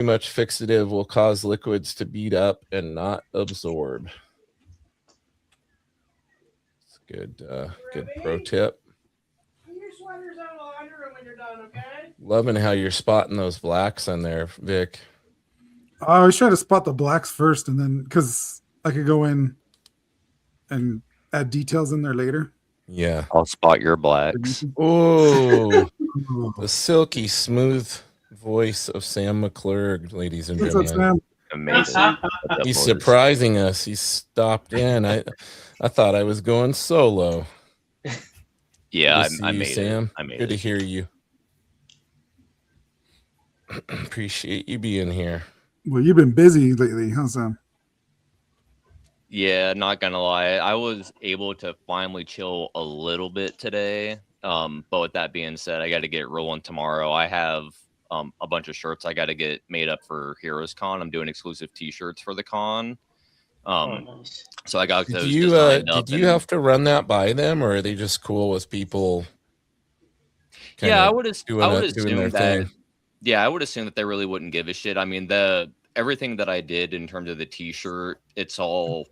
Too much fixative will cause liquids to beat up and not absorb. It's a good pro tip. Put your sweaters on the laundry room when you're done, okay? Loving how you're spotting those blacks in there, Vic. I always try to spot the blacks first, and then because I could go in and add details in there later. Yeah. I'll spot your blacks. Oh, the silky smooth voice of Sam McClurg, ladies and What's up, gentlemen. Sam? Amazing. He's surprising us. He stopped in. I thought I was going solo. Yeah, Good to I see you, made Sam. it. I made Good to it. hear you. Appreciate you being here. Well, you've been busy lately, huh, Sam? Yeah, not gonna lie. I was able to finally chill a little bit today. But with that being said, I got to get rolling tomorrow. I have a bunch of shirts I got to get made up for Heroes Con. I'm doing exclusive T-shirts for the con. Nice. So I got Did those you designed up. did you have to run that by them, or are they just cool with people? Yeah, I would doing assume their that. thing. Yeah, I would assume that they really wouldn't give a shit. I mean, everything that I did in terms of the T-shirt, it's all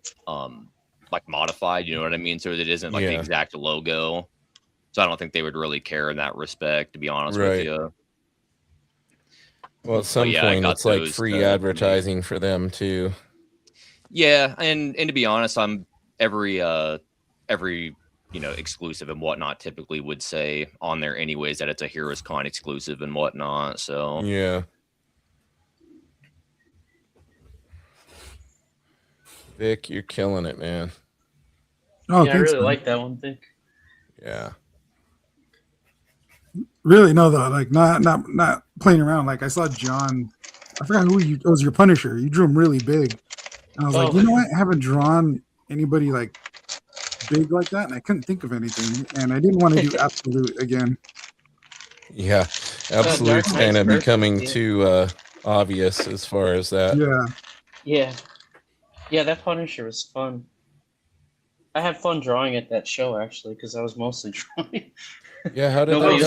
like modified. You know what I mean? So it isn't like the exact logo. So I don't think they would really care in that respect, to be honest with you. Well, at some point, it's like free advertising for them too. Yeah, and to be honest, I'm every exclusive and whatnot typically would say on there anyways that it's a Heroes Con exclusive and whatnot. So yeah. Vic, you're killing it, man. Oh, yeah, I really like that one, Vic. Yeah. Really? No, though. Like not playing around. Like I saw John. I forgot who it was. Your Punisher. You drew him really big, and I was like, you know what? I haven't drawn anybody like big like that, and I couldn't think of anything, and I didn't want to do Absolute again. Yeah, Absolute's kind of becoming too obvious as far as that. Yeah, that Punisher was fun. I had fun drawing at that show actually because I was mostly drawing. Yeah, how did that go?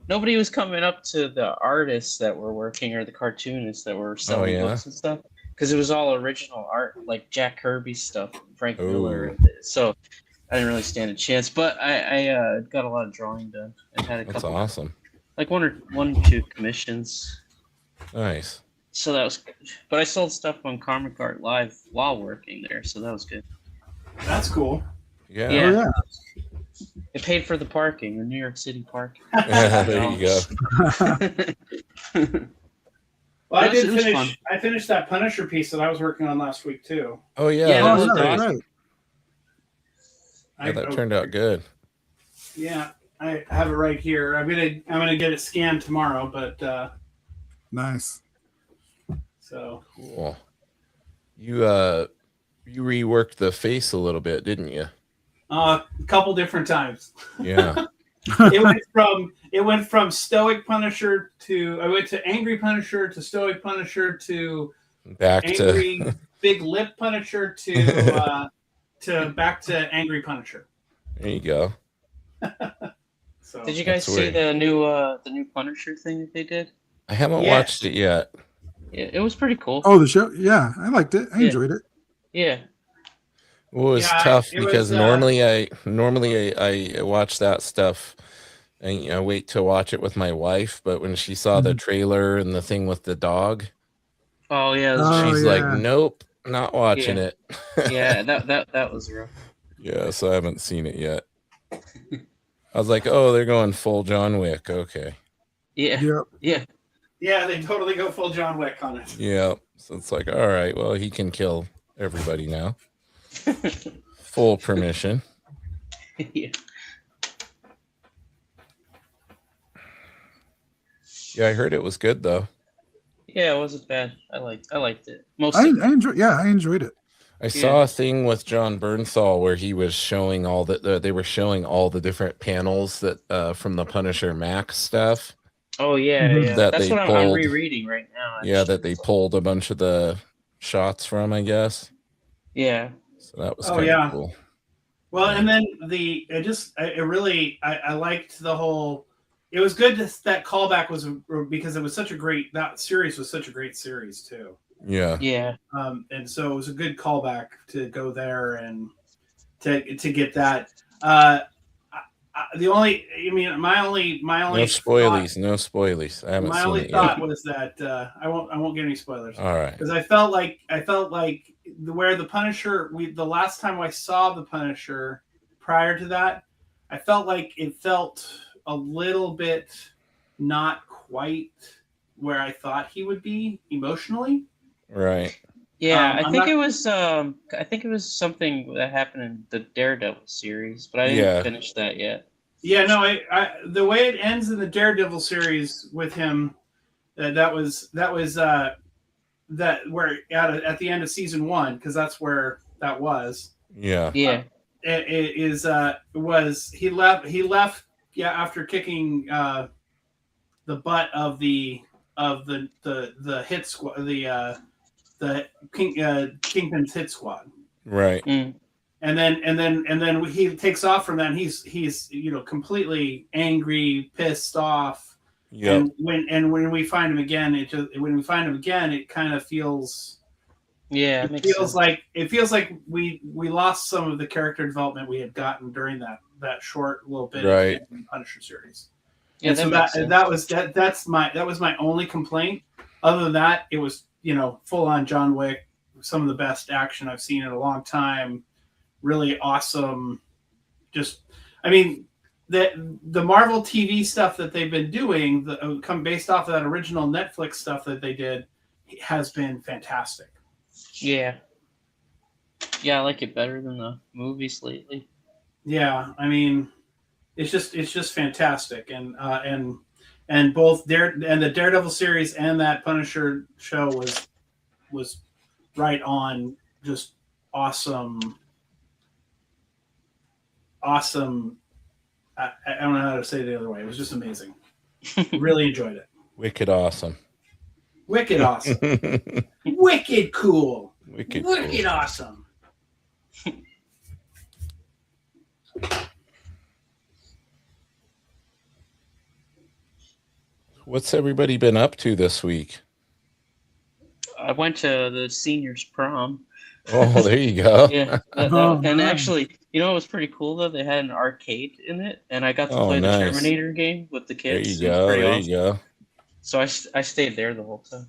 Nobody was coming up to the artists that were working or the cartoonists that were selling books and stuff because it was all original art, like Jack Kirby stuff, Frank Miller. So I didn't really stand a chance, but I got a lot of drawing done and had a couple. That's awesome. Like one, 2 commissions. Nice. So that was good. But I sold stuff on Comic Art Live while working there, so that was good. That's cool. Yeah. Yeah. Oh, yeah. It paid for the parking, the New York City parking. Yeah, there you go. Well, I finished that Punisher piece that I was working on last week too. Oh yeah. Yeah, that was awesome. Yeah, that turned out good. Yeah, I have it right here. I'm gonna get it scanned tomorrow, but nice. So cool. You reworked the face a little bit, didn't you? A couple different times. Yeah. It went from stoic Punisher to I went to angry Punisher to stoic Punisher to back angry to big lip Punisher to back to angry Punisher. There you go. So did you guys see the new Punisher thing that they did? I haven't watched it yet. Yeah, it was pretty cool. Oh, the show? Yeah, I liked it. I enjoyed it. Yeah. Well, it was tough because normally I watch that stuff and I wait to watch it with my wife, but when she saw the trailer and the thing with the dog, she's like, nope, not watching it. Yeah, that was rough. Yeah, so I haven't seen it yet. I was like, oh, they're going full John Wick. Okay. Yeah. Yeah, they totally go full John Wick on it. Yeah. So it's like, all right, well, he can kill everybody now. Full permission. Yeah. Yeah, I heard it was good though. Yeah, it wasn't bad. I liked it. I enjoyed it. I saw a thing with John Bernthal where he was showing they were showing all the different panels that from the Punisher Max stuff. Oh yeah. That's what I'm rereading right now. Actually. Yeah, that they pulled a bunch of the shots from, I guess. Yeah. So that was kind of cool. Well, and then I liked the whole it was good that callback was because it was such a great that series was such a great series too. Yeah. And so it was a good callback to go there and to get that. The only, I mean, my only no spoilies. I haven't my seen only it thought yet. was that I won't get any spoilers. All right. Because I felt like where the Punisher, the last time I saw the Punisher prior to that, I felt like it felt a little bit not quite where I thought he would be emotionally. Right. Yeah, I think it was something that happened in the Daredevil series, but I didn't finish that yet. Yeah, no, I the way it ends in the Daredevil series with him, that was that where at the end of season 1, because that's where that was. Yeah. It was he left after kicking the butt of the hit squad, the Kingpin's hit squad. Right. And then he takes off from that, and he's completely angry, pissed off. Yep. And when we find him again, it kind of feels it feels like we lost some of the character development we had gotten during that short little bit right. of the Punisher series. Yeah, and so that was my only complaint. Other than that, it was full on John Wick, some of the best action I've seen in a long time. Really awesome. Just, I mean, the Marvel TV stuff that they've been doing, based off of that original Netflix stuff that they did, has been fantastic. Yeah, I like it better than the movies lately. Yeah, I mean, it's just fantastic, and both the Daredevil series and that Punisher show was right on, just awesome. I don't know how to say it the other way. It was just amazing. Really enjoyed it. Wicked awesome. Wicked awesome. Wicked cool. Wicked cool. Awesome. What's everybody been up to this week? I went to the seniors' prom. Oh, there you go. Yeah, and actually, it was pretty cool though. They had an arcade in it, and I got to play the Terminator game with the kids. There you go. There you go. So I stayed there the whole time.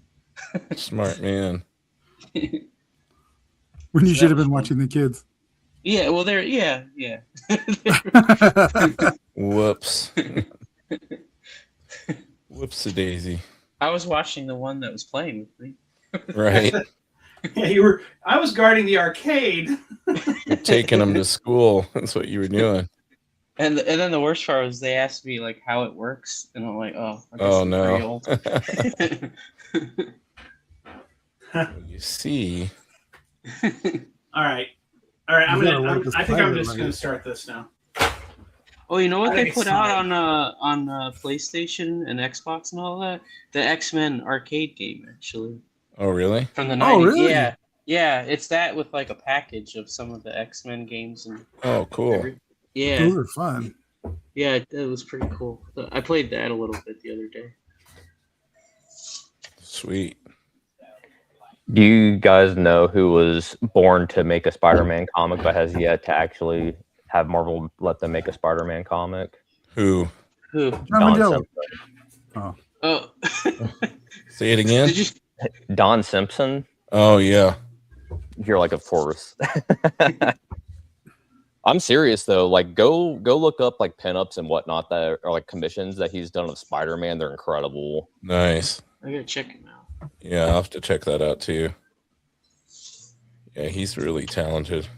Smart man. When you should have been watching the kids. Yeah, well, yeah. Whoops. Whoops-a-daisy. I was watching the one that was playing with me. Right. Yeah, I was guarding the arcade. You're taking them to school. That's what you were doing. And then the worst part was they asked me like how it works, and I'm like, I guess I'm no. pretty old. You see. All right. I think I'm just gonna start this now. Oh, you know what they put out on PlayStation and Xbox and all that? The X-Men arcade game, actually. Oh, really? From the 90s. Oh, really? Yeah. It's that with like a package of some of the X-Men games and. Oh, cool. Yeah. Those are fun. Yeah, it was pretty cool. I played that a little bit the other day. Sweet. Do you guys know who was born to make a Spider-Man comic but has yet to actually have Marvel let them make a Spider-Man comic? Who? Don Simpson. Oh. Say it again. Don Simpson. Oh yeah. You're like, of course. I'm serious though. Like, go look up like pinups and whatnot that are like commissions that he's done of Spider-Man. They're incredible. Nice. I gotta check him out. Yeah, I'll have to check that out too. Yeah, he's really talented.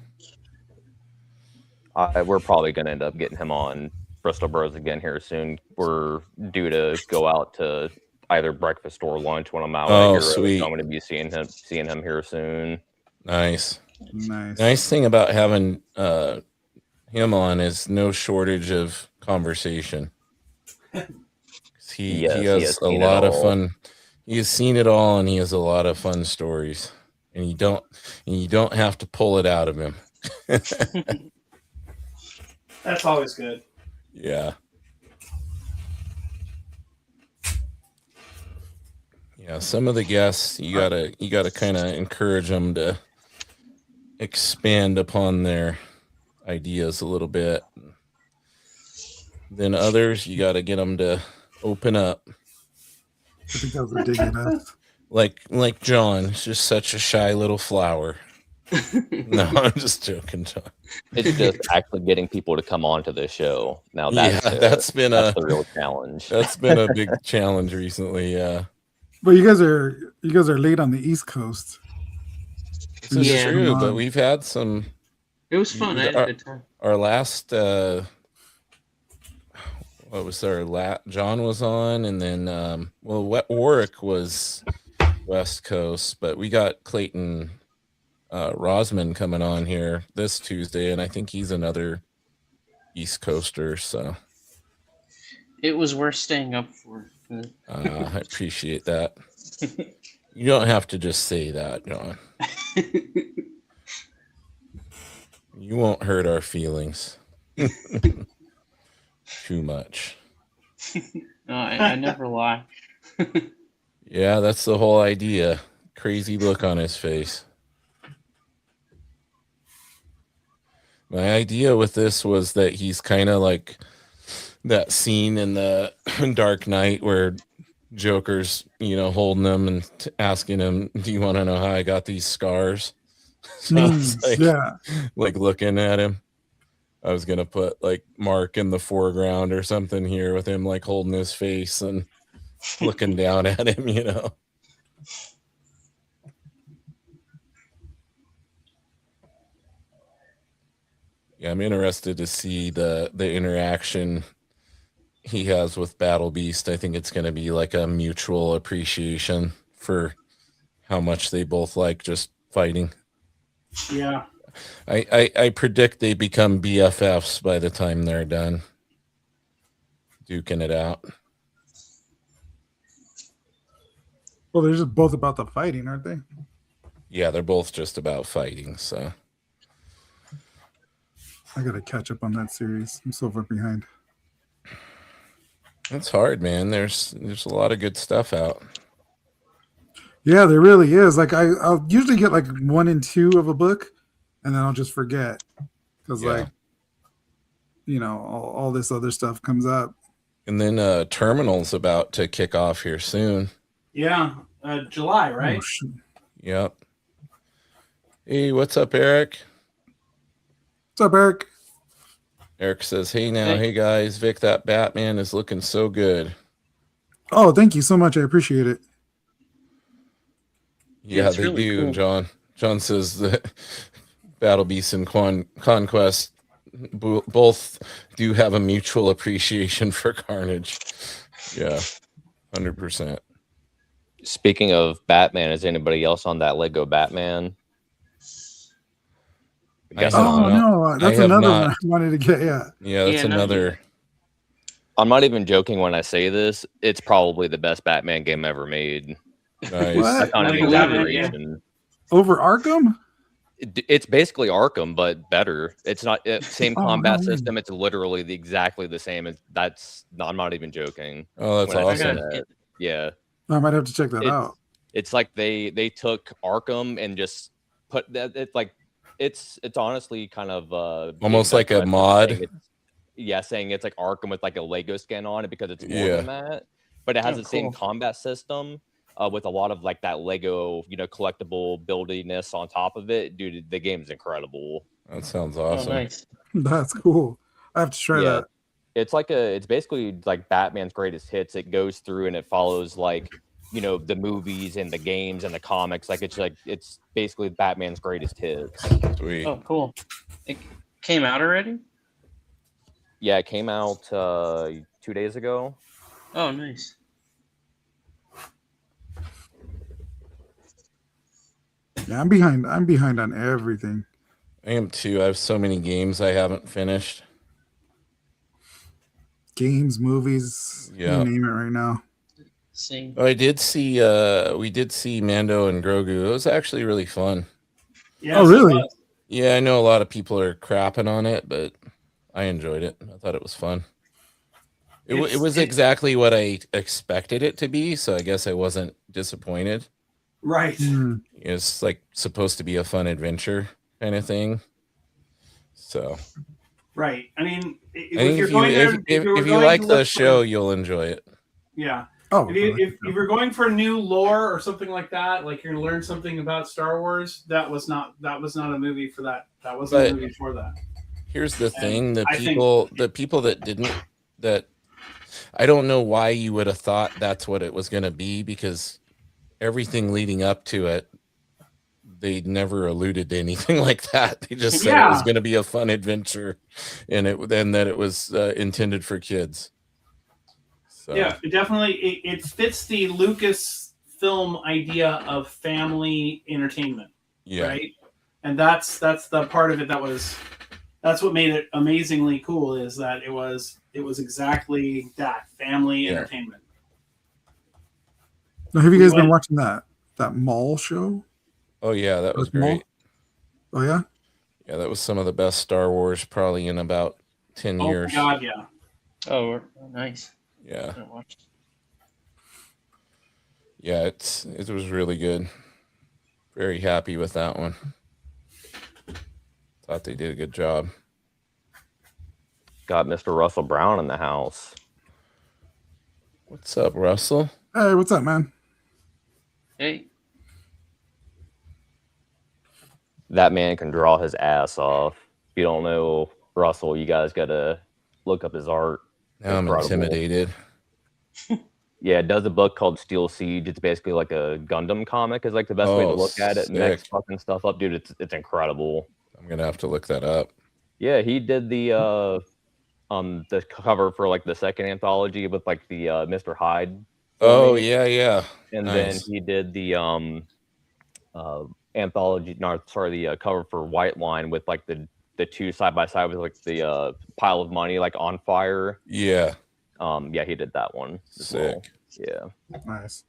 We're probably gonna end up getting him on Bristol Bros again here soon. We're due to go out to either breakfast or lunch when I'm out. Oh, sweet! So I'm going to be seeing him here soon. Nice. Nice thing about having him on is no shortage of conversation. He has a lot of fun. He has seen it all, and he has a lot of fun stories. And you don't have to pull it out of him. That's always good. Yeah. Yeah, some of the guests you gotta kind of encourage them to expand upon their ideas a little bit. Then others, you got to get them to open up. I think that was a dig at us. Like John, he's just such a shy little flower. No, I'm just joking, John. It's just actually getting people to come on to the show. Now that's been the real challenge. That's been a big challenge recently. Yeah. But you guys are late on the East Coast. This is true, but we've had some. It was fun. I had a good time. Our last, what was our John was on, and then Warwick was West Coast, but we got Clayton Rosman coming on here this Tuesday, and I think he's another East Coaster. So it was worth staying up for. I appreciate that. You don't have to just say that, John. You won't hurt our feelings too much. No, I never lie. Yeah, that's the whole idea. Crazy look on his face. My idea with this was that he's kind of like that scene in the Dark Knight where Joker's, holding him and asking him, "Do you want to know how I got these scars?" So like looking at him. I was gonna put like Mark in the foreground or something here with him like holding his face and looking down at him, Yeah, I'm interested to see the interaction he has with Battle Beast. I think it's going to be like a mutual appreciation for how much they both like just fighting. Yeah. I predict they become BFFs by the time they're done duking it out. Well, they're just both about the fighting, aren't they? Yeah, they're both just about fighting, so. I got to catch up on that series. I'm so far behind. It's hard, man. There's a lot of good stuff out. Yeah, there really is. Like I'll usually get like 1 and 2 of a book, and then I'll just forget because all this other stuff comes up. And then Terminal's about to kick off here soon. Yeah, July, right? Oh, yep. Hey, what's up, Eric? What's up, Eric? Eric says, hey guys, Vic, that Batman is looking so good. Oh, thank you so much. I appreciate it. Yeah, they really do, cool. John. John says that Battle Beast and Conquest both do have a mutual appreciation for Carnage. Yeah, 100%. Speaking of Batman, is anybody else on that Lego Batman? No, that's another one I wanted to get. Yeah, that's another. I'm not even joking when I say this. It's probably the best Batman game ever made. Nice. That's not an exaggeration. Over Arkham? It's basically Arkham, but better. It's not same combat system. It's literally exactly the same. I'm not even joking. Oh, that's awesome. Yeah. I might have to check that out. It's like they took Arkham and just put that. It's like it's honestly kind of almost like a mod. Saying it's like Arkham with like a Lego skin on it because it's more than that. But it has the same combat system with a lot of like that Lego, collectible buildiness on top of it. Dude, the game's incredible. That sounds awesome. Oh, nice. That's cool. I have to try that. It's basically like Batman's greatest hits. It goes through and it follows like, the movies and the games and the comics. It's basically Batman's greatest hits. Sweet. Oh, cool. It came out already? Yeah, it came out 2 days ago. Oh, nice. Yeah, I'm behind on everything. I am too. I have so many games I haven't finished. Games, movies, you name it right now. Same. I did see we did see Mando and Grogu. It was actually really fun. Yeah, oh, really? Yeah, I know a lot of people are crapping on it, but I enjoyed it. I thought it was fun. It was exactly what I expected it to be, so I guess I wasn't disappointed. Right. It's like supposed to be a fun adventure kind of thing. So, right. I mean, if you like the show, you'll enjoy it. Yeah. Oh, if you're going for new lore or something like that, like you're gonna learn something about Star Wars, that was not a movie for that. That wasn't a movie for that. Here's the thing: the people that didn't, that I don't know why you would have thought that's what it was going to be, because everything leading up to it, they never alluded to anything like that. They just said it was going to be a fun adventure, and that it was intended for kids. So. Yeah, it definitely it fits the Lucas film idea of family entertainment. Yeah. Right. And that's the part of it that's what made it amazingly cool, is that it was exactly that, family entertainment. Now, have you guys been watching that mall show? Oh yeah, that was great. Oh yeah? Yeah, that was some of the best Star Wars probably in about 10 years. Oh God, yeah. Oh, nice. Yeah. Yeah, it was really good. Very happy with that one. Thought they did a good job. Got Mr. Russell Brown in the house. What's up, Russell? Hey, what's up, man? Hey. That man can draw his ass off. If you don't know Russell, you guys got to look up his art. Now I'm intimidated. Yeah, it does a book called Steel Siege. It's basically like a Gundam comic, is like the best way to look at it. Next fucking stuff up, dude. It's incredible. I'm gonna have to look that up. Yeah, he did the cover for like the second anthology with like the Mr. Hyde. Oh yeah. And then he did the anthology. No, sorry, the cover for White Line with like the two side by side with like the pile of money like on fire. Yeah. Yeah, he did that one. Sick. Well. Yeah. Nice.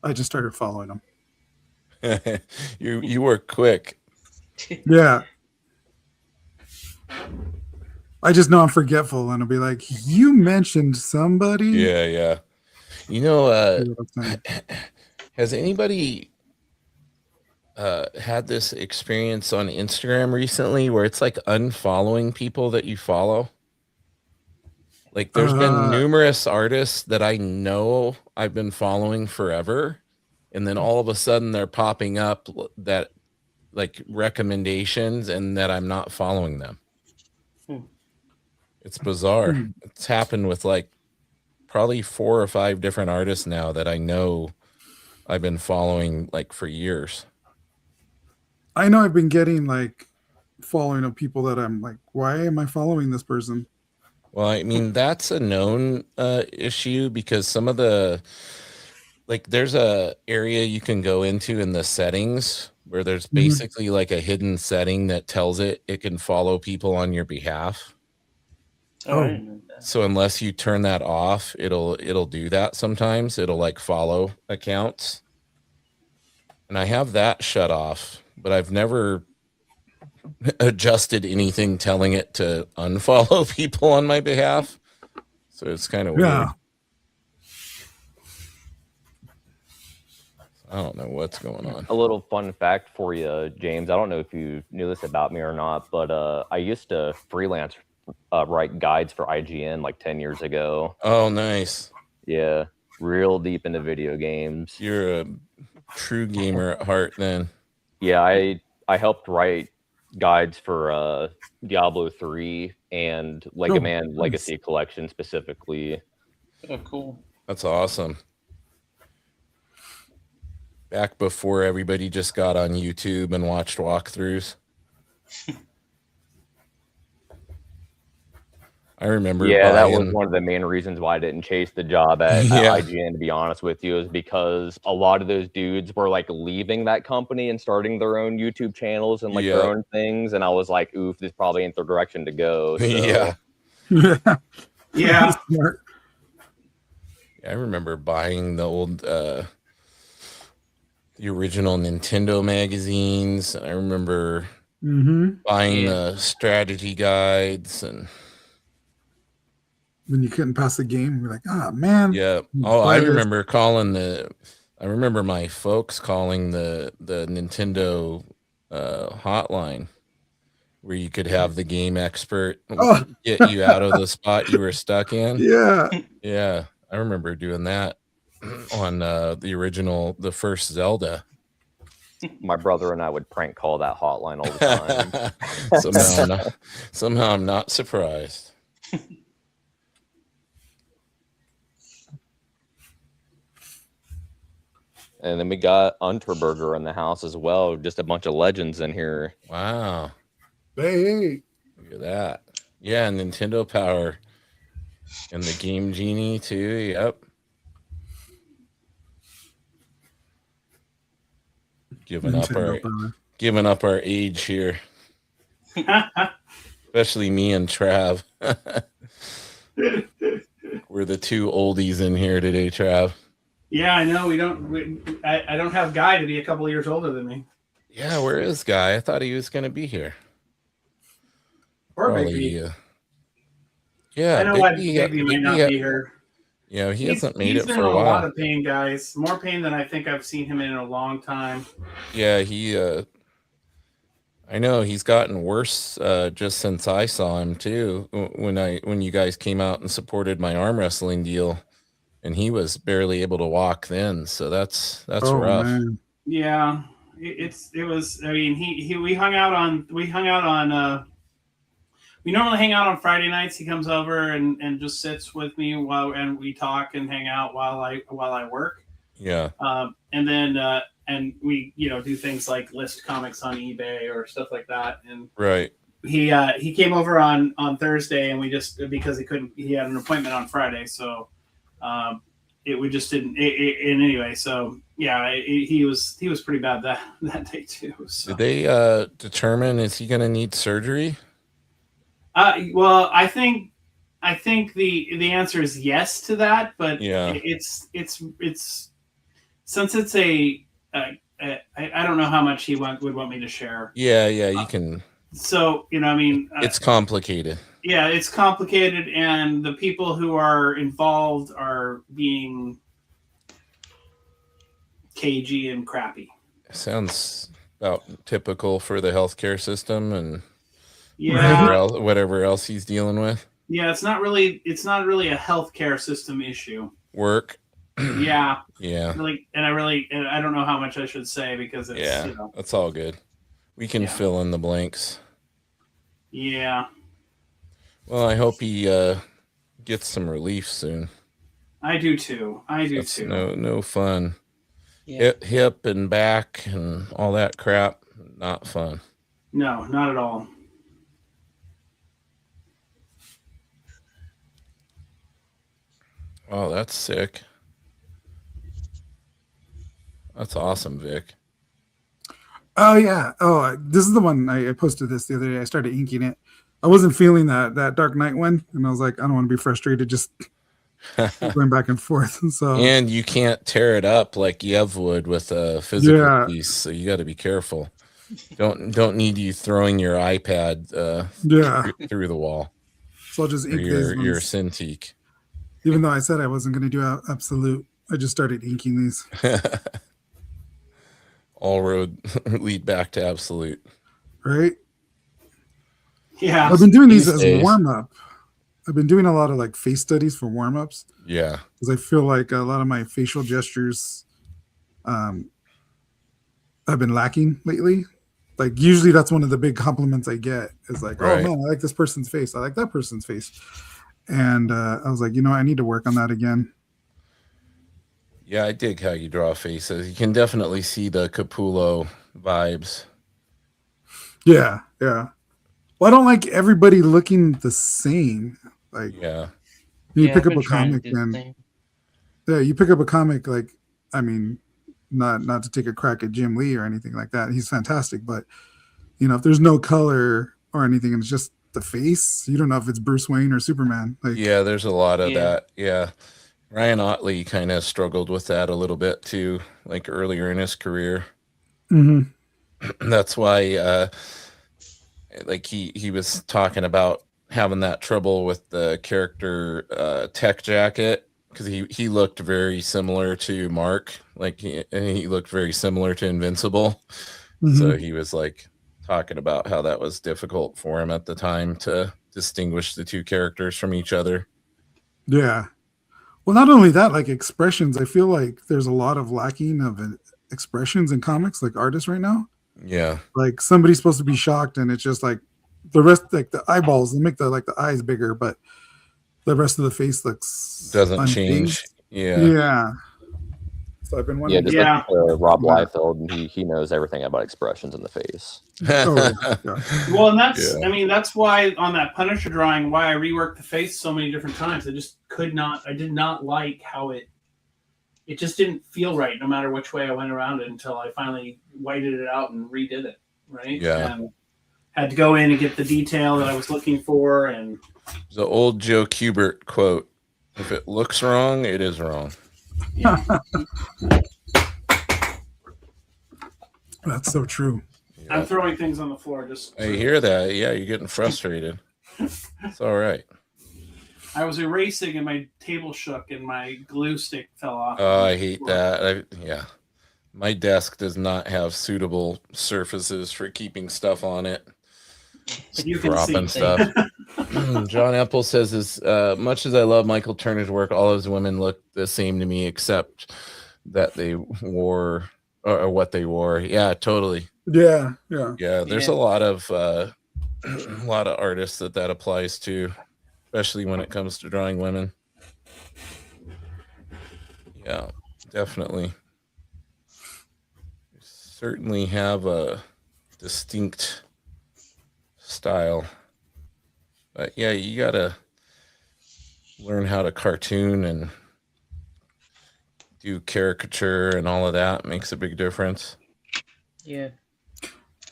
I just started following him. You were quick. Yeah. I just know I'm forgetful, and I'll be like, "You mentioned somebody." Yeah. You know, has anybody had this experience on Instagram recently where it's like unfollowing people that you follow? Like there's been numerous artists that I know I've been following forever, and then all of a sudden they're popping up that like recommendations, and that I'm not following them. It's bizarre. It's happened with like probably 4 or 5 different artists now that I know I've been following like for years. I know I've been getting like following of people that I'm like, why am I following this person? Well, I mean, that's a known issue, because some of the, like, there's a area you can go into in the settings where there's basically like a hidden setting that tells it can follow people on your behalf. Oh. So unless you turn that off, it'll do that sometimes. It'll like follow accounts. And I have that shut off, but I've never adjusted anything telling it to unfollow people on my behalf. So it's kind of weird. I don't know what's going on. A little fun fact for you, James. I don't know if you knew this about me or not, but I used to freelance write guides for IGN like 10 years ago. Oh, nice. Yeah, real deep into video games. You're a true gamer at heart then. Yeah, I helped write guides for Diablo 3 and Lego Man Legacy Collection specifically. Oh, cool. That's awesome. Back before everybody just got on YouTube and watched walkthroughs. I remember. Yeah, that was one of the main reasons why I didn't chase the job at IGN, to be honest with you, is because a lot of those dudes were like leaving that company and starting their own YouTube channels and like their own things. And I was like, oof, this probably ain't the direction to go. So. Yeah. I remember buying the old, the original Nintendo magazines. I remember buying the strategy guides, and Then you couldn't pass the game. You're like, man. Yeah. Oh, I remember I remember my folks calling the Nintendo hotline where you could have the game expert get you out of the spot you were stuck in. Yeah. Yeah. I remember doing that on the first Zelda. My brother and I would prank call that hotline all the time. somehow I'm not surprised. And then we got Unterberger in the house as well. Just a bunch of legends in here. Wow. Hey. Look at that. Yeah, Nintendo Power. And the Game Genie too. Yep. Giving up our age here. Especially me and Trav. We're the two oldies in here today, Trav. Yeah, I know. I don't have Guy to be a couple of years older than me. Yeah, where is Guy? I thought he was going to be here. Or Bigby. Yeah, I know why Bigby might not be here. Yeah, he hasn't made it for a while. He's in a lot of pain, guys. More pain than I think I've seen him in a long time. Yeah, I know he's gotten worse just since I saw him too. When you guys came out and supported my arm wrestling deal, and he was barely able to walk then. So that's rough. Man. Yeah, it was. I mean, we hung out on. We normally hang out on Friday nights. He comes over and just sits with me and we talk and hang out while I work. Yeah. And then and we do things like list comics on eBay or stuff like that. And right. He came over on Thursday and we just because he had an appointment on Friday, so we just didn't. And anyway, so yeah, he was pretty bad that day too. So. Did they determine is he going to need surgery? Well, I think the answer is yes to that, but yeah, it's since it's I don't know how much he would want me to share. Yeah, you can. So I mean, it's complicated. Yeah, it's complicated, and the people who are involved are being cagey and crappy. Sounds about typical for the healthcare system and. Yeah, whatever else he's dealing with. Yeah, it's not really a healthcare system issue. Work. Yeah. Yeah. And I don't know how much I should say because it's that's all good. We can fill in the blanks. Yeah. Well, I hope he gets some relief soon. I do too. That's no fun. Yeah. Hip and back and all that crap. Not fun. No, not at all. Oh, that's sick. That's awesome, Vic. Oh, yeah. Oh, this is the one I posted this the other day. I started inking it. I wasn't feeling that Dark Knight one, and I was like, I don't want to be frustrated just going back and forth. So and you can't tear it up like Yev would with a physical piece, so you got to be careful. Don't need you throwing your iPad through the wall. So I'll just ink your Cintiq. Even though I said I wasn't going to do Absolute, I just started inking these. All road lead back to Absolute. Right? Yeah. I've been doing these as a warm-up. I've been doing a lot of like face studies for warm-ups. Yeah. Because I feel like a lot of my facial gestures have been lacking lately. Like usually that's one of the big compliments I get is like, oh man, I like this person's face. I like that person's face. And I was like, I need to work on that again. Yeah, I dig how you draw faces. You can definitely see the Capullo vibes. Yeah. Well, I don't like everybody looking the same. Like, you pick up a comic and you pick up a comic. Like, I mean, not to take a crack at Jim Lee or anything like that. He's fantastic, but if there's no color or anything, and it's just the face, you don't know if it's Bruce Wayne or Superman. Like, there's a lot of that. Yeah, Ryan Otley kind of struggled with that a little bit too, like earlier in his career. Mm-hmm. That's why, like he was talking about having that trouble with the character Tech Jacket, because he looked very similar to Mark, like he looked very similar to Invincible. So he was like talking about how that was difficult for him at the time to distinguish the two characters from each other. Yeah. Well, not only that, like expressions, I feel like there's a lot of lacking of expressions in comics, like artists right now. Yeah. Like somebody's supposed to be shocked, and it's just like the rest, like the eyeballs, they make the eyes bigger, but the rest of the face looks doesn't unfazed. change. Yeah. Yeah. So I've been wondering. Just like Rob Liefeld, he knows everything about expressions in the face. Yeah. Well, and I mean, that's why on that Punisher drawing, why I reworked the face so many different times. I just could not, I did not like how it just didn't feel right no matter which way I went around it until I finally whited it out and redid it. Right. Yeah. And had to go in and get the detail that I was looking for. And the old Joe Kubert quote, if it looks wrong, it is wrong. Yeah. That's so true. Yeah. I'm throwing things on the floor. I hear that. Yeah, you're getting frustrated. It's all right. I was erasing and my table shook and my glue stick fell off. Oh, I hate that. Yeah. My desk does not have suitable surfaces for keeping stuff on it. You dropping stuff. John Apple says, as much as I love Michael Turner's work, all his women look the same to me, except that they wore or what they wore. Yeah, totally. Yeah. There's a lot of artists that applies to, especially when it comes to drawing women. Yeah, definitely. You certainly have a distinct style. But yeah, you gotta learn how to cartoon and do caricature and all of that. Makes a big difference. Yeah.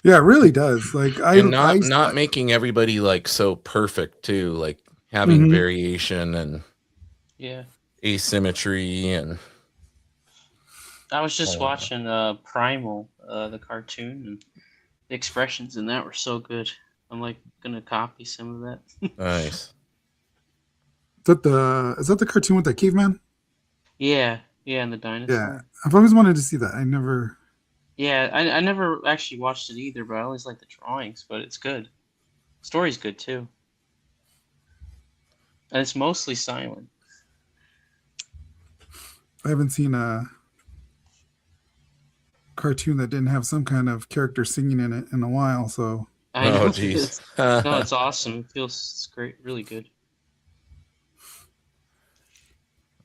Yeah, it really does. Like not making everybody like so perfect too, like having variation and asymmetry. And I was just watching Primal, the cartoon, and the expressions in that were so good. I'm like gonna copy some of that. Nice. Is that the cartoon with that caveman? Yeah, and the dinosaur. Yeah, I've always wanted to see that. I never. Yeah, I never actually watched it either, but I always like the drawings. But it's good. Story's good too, and it's mostly silent. I haven't seen a cartoon that didn't have some kind of character singing in it in a while, so. I know. Oh, jeez. No, it's awesome. It feels great, really good.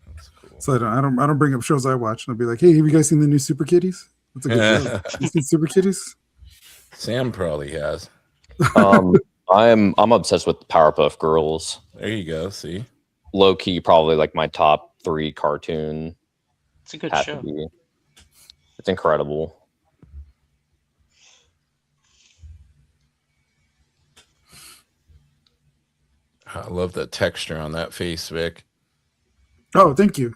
That's cool. So I don't bring up shows I watch, and I'll be like, "Hey, have you guys seen the new Super Kitties? That's a good show. You seen Super Kitties?" Sam probably has. I'm obsessed with Powerpuff Girls. There you go. See, low key, probably like my top 3 cartoon. It's a good show. It's incredible. I love the texture on that face, Vic. Oh, thank you.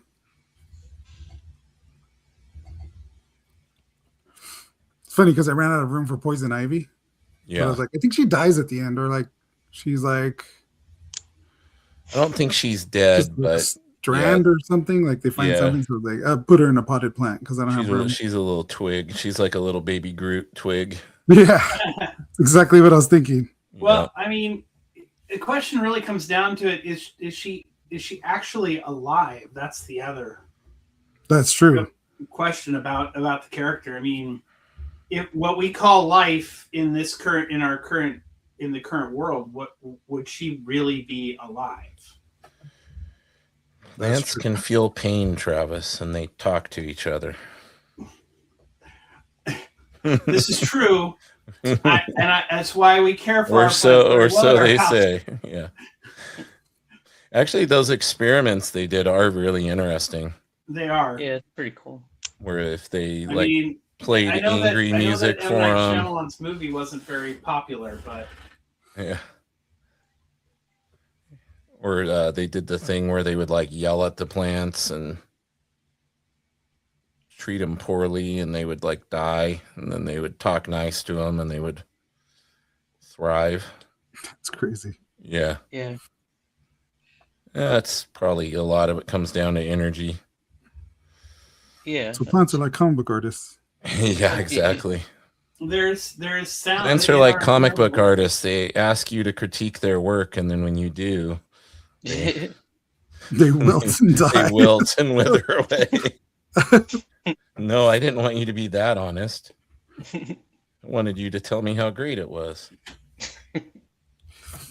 It's funny because I ran out of room for Poison Ivy. Yeah. But I was like, I think she dies at the end, or like she's like. I don't think she's dead, but strand or something. Like they find something, so they put her in a potted plant because I don't have room. She's a little twig. She's like a little baby Groot twig. Yeah, exactly what I was thinking. Well, I mean, the question really comes down to it: is she actually alive? That's the other. That's true. Question about the character. I mean, if what we call life in the current world, what would she really be alive? Plants can feel pain, Travis, and they talk to each other. This is true, that's why we care for. Or so they say. Yeah. Actually, those experiments they did are really interesting. They are. Yeah, it's pretty cool. Where if they played angry music for them. Shyamalan's movie wasn't very popular, but yeah. Or they did the thing where they would like yell at the plants and treat them poorly, and they would like die, and then they would talk nice to them, and they would thrive. That's crazy. Yeah. Yeah. That's probably a lot of it comes down to energy. Yeah. So plants are like comic book artists. Yeah, exactly. There's sound. Plants are like comic book artists. They ask you to critique their work, and then when you do, they wilt and die. They wilt and wither away. No, I didn't want you to be that honest. I wanted you to tell me how great it was.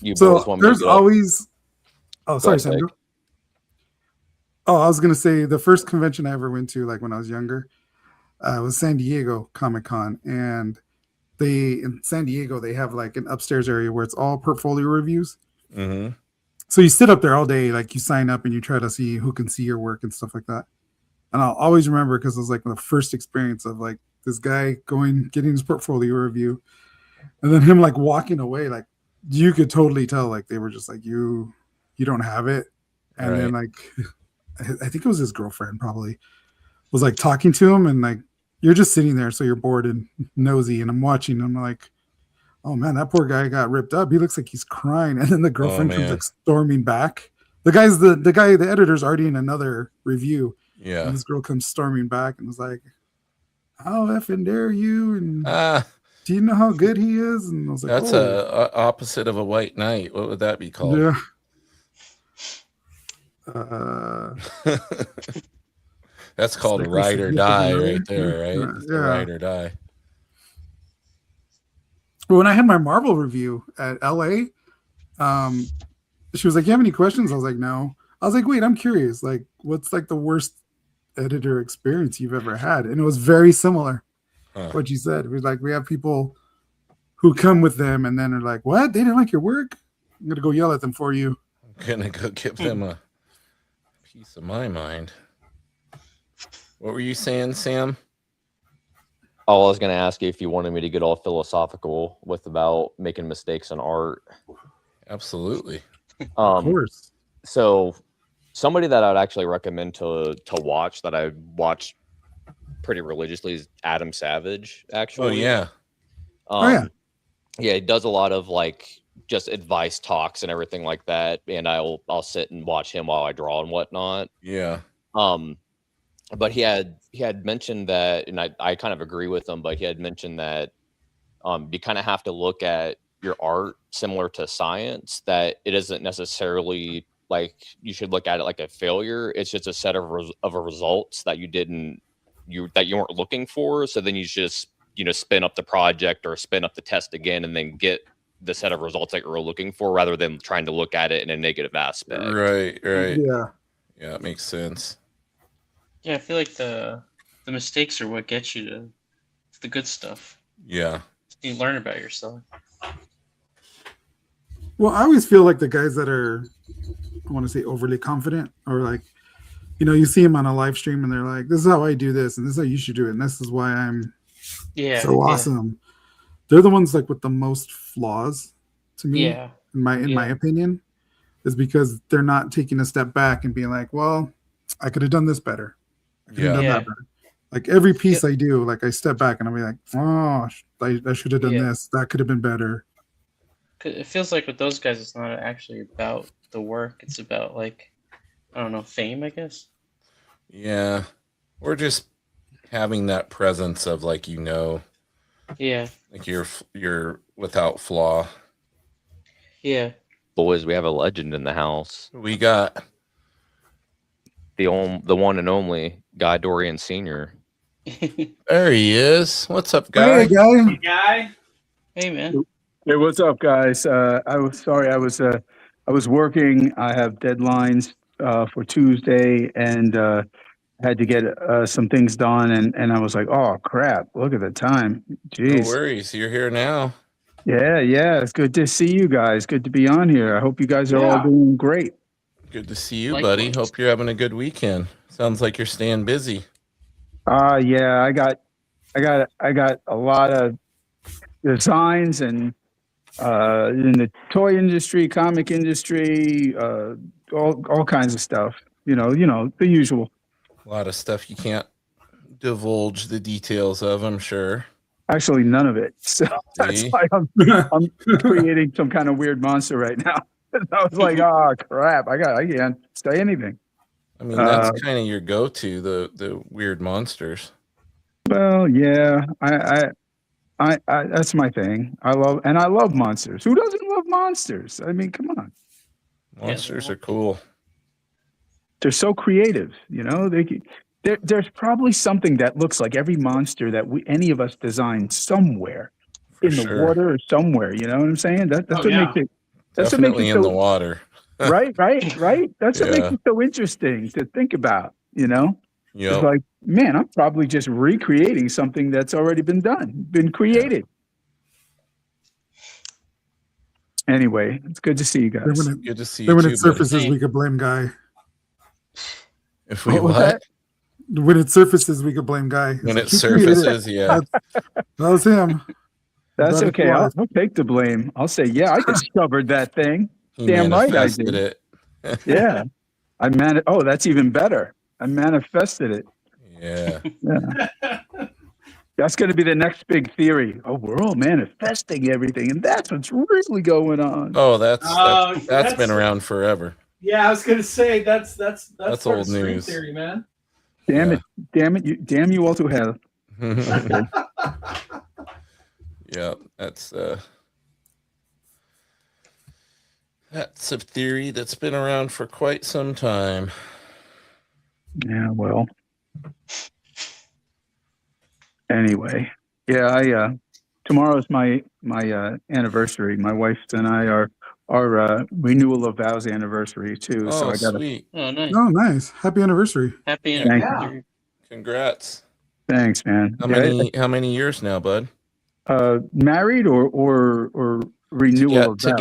You So boys want me to there's get up? always. Oh, sorry, ahead, Sam. Oh, I was gonna say the first convention I ever went to, like when I was younger, was San Diego Comic Con, and in San Diego they have like an upstairs area where it's all portfolio reviews. Mm-hmm. So you sit up there all day, like you sign up and you try to see who can see your work and stuff like that. And I'll always remember because it was like the first experience of like this guy getting his portfolio review, and then him like walking away, like you could totally tell like they were just like you don't have it. And then like I think it was his girlfriend probably was like talking to him, and like you're just sitting there, so you're bored and nosy, and I'm watching. And I'm like, oh man, that poor guy got ripped up. He looks like he's crying, and then the girlfriend comes like storming back. The editor's already in another review. Yeah, and this girl comes storming back and was like, "How effing dare you?" And do you know how good he is? And I was like, that's a opposite of a white knight. What would that be called? Yeah. That's called ride or die right there, right? Yeah. Ride or die. When I had my Marvel review at LA, she was like, "You have any questions?" I was like, "No." I was like, "Wait, I'm curious. Like, what's like the worst editor experience you've ever had?" And it was very similar. What you said. It was like we have people who come with them and then are like, "What? They didn't like your work? I'm gonna go yell at them for you." I'm gonna go give them a piece of my mind. What were you saying, Sam? Oh, I was going to ask you if you wanted me to get all philosophical about making mistakes in art. Absolutely. Of course. So somebody that I'd actually recommend to watch that I watch pretty religiously is Adam Savage, actually. Oh, yeah. Yeah, he does a lot of like just advice talks and everything like that. And I'll sit and watch him while I draw and whatnot. Yeah. But he had mentioned that, and I kind of agree with him, but he had mentioned that you kind of have to look at your art similar to science, that it isn't necessarily like you should look at it like a failure. It's just a set of results that you weren't looking for. So then you just, spin up the project or spin up the test again and then get the set of results that you're looking for, rather than trying to look at it in a negative aspect. Right. Yeah, it makes sense. Yeah, I feel like the mistakes are what gets you to the good stuff. Yeah. You learn about yourself. Well, I always feel like the guys that are, I want to say, overly confident, or like, you see them on a live stream and they're like, "This is how I do this, and this is how you should do it, and this is why I'm so awesome." They're the ones like with the most flaws to me. Yeah. In my opinion, is because they're not taking a step back and being like, "Well, I could have done this better. I could have done that better." Like every piece I do, like I step back and I'll be like, "Oh, I should have done this. That could have been better." It feels like with those guys, it's not actually about the work. It's about like, I don't know, fame, I guess. Yeah. Or just having that presence of like, yeah, like you're without flaw. Yeah. Boys, we have a legend in the house. We got the one and only Guy Dorian Sr. There he is. What's up, Guy? Hey, Guy. Hey, Guy. Hey, man. Hey, what's up, guys? I was sorry. I was working. I have deadlines for Tuesday, and had to get some things done. And I was like, oh crap! Look at the time. Jeez. No worries. You're here now. Yeah. It's good to see you guys. Good to be on here. I hope you guys are all doing great. Good to see you, buddy. Hope you're having a good weekend. Sounds like you're staying busy. Yeah. I got a lot of designs and in the toy industry, comic industry, all kinds of stuff. The usual. A lot of stuff you can't divulge the details of, I'm sure. Actually, none of it. So that's why I'm creating some kind of weird monster right now. I was like, oh crap, I can't say anything. I mean, that's kind of your go-to, the weird monsters. Well, yeah, I that's my thing. I love monsters. Who doesn't love monsters? I mean, come on. Monsters are cool. They're so creative, you know. There's probably something that looks like every monster that any of us designed somewhere in the water or somewhere. You know what I'm saying? That's what makes it. That's definitely what makes it in the water. Right. That's what makes it so interesting to think about. You know, it's like, man, I'm probably just recreating something that's already been created. Yeah. Anyway, it's good to see you guys. Good to see you. Then when too, it surfaces, buddy. we could blame Guy. If we what? When it surfaces, we could blame Guy. When it surfaces, yeah. That was him. That's okay. I'll take the blame. I'll say, yeah, I discovered that thing. He Damn right I manifested did. it. Yeah. Oh, that's even better. I manifested it. Yeah. That's going to be the next big theory. Oh, we're all manifesting everything, and that's what's really going on. Oh, that's been around forever. Yeah, I was going to say that's old news. Theory, man. Damn it! Damn you all to hell. Okay. Yeah, that's a theory that's been around for quite some time. Yeah, well. Anyway, yeah, tomorrow's my anniversary. My wife and I are our renewal of vows anniversary too. Oh, so I got sweet. Oh, nice. Oh, nice. Happy anniversary. Happy Thank anniversary. Congrats. Thanks, man. How many years now, bud? Married or renewal of vows?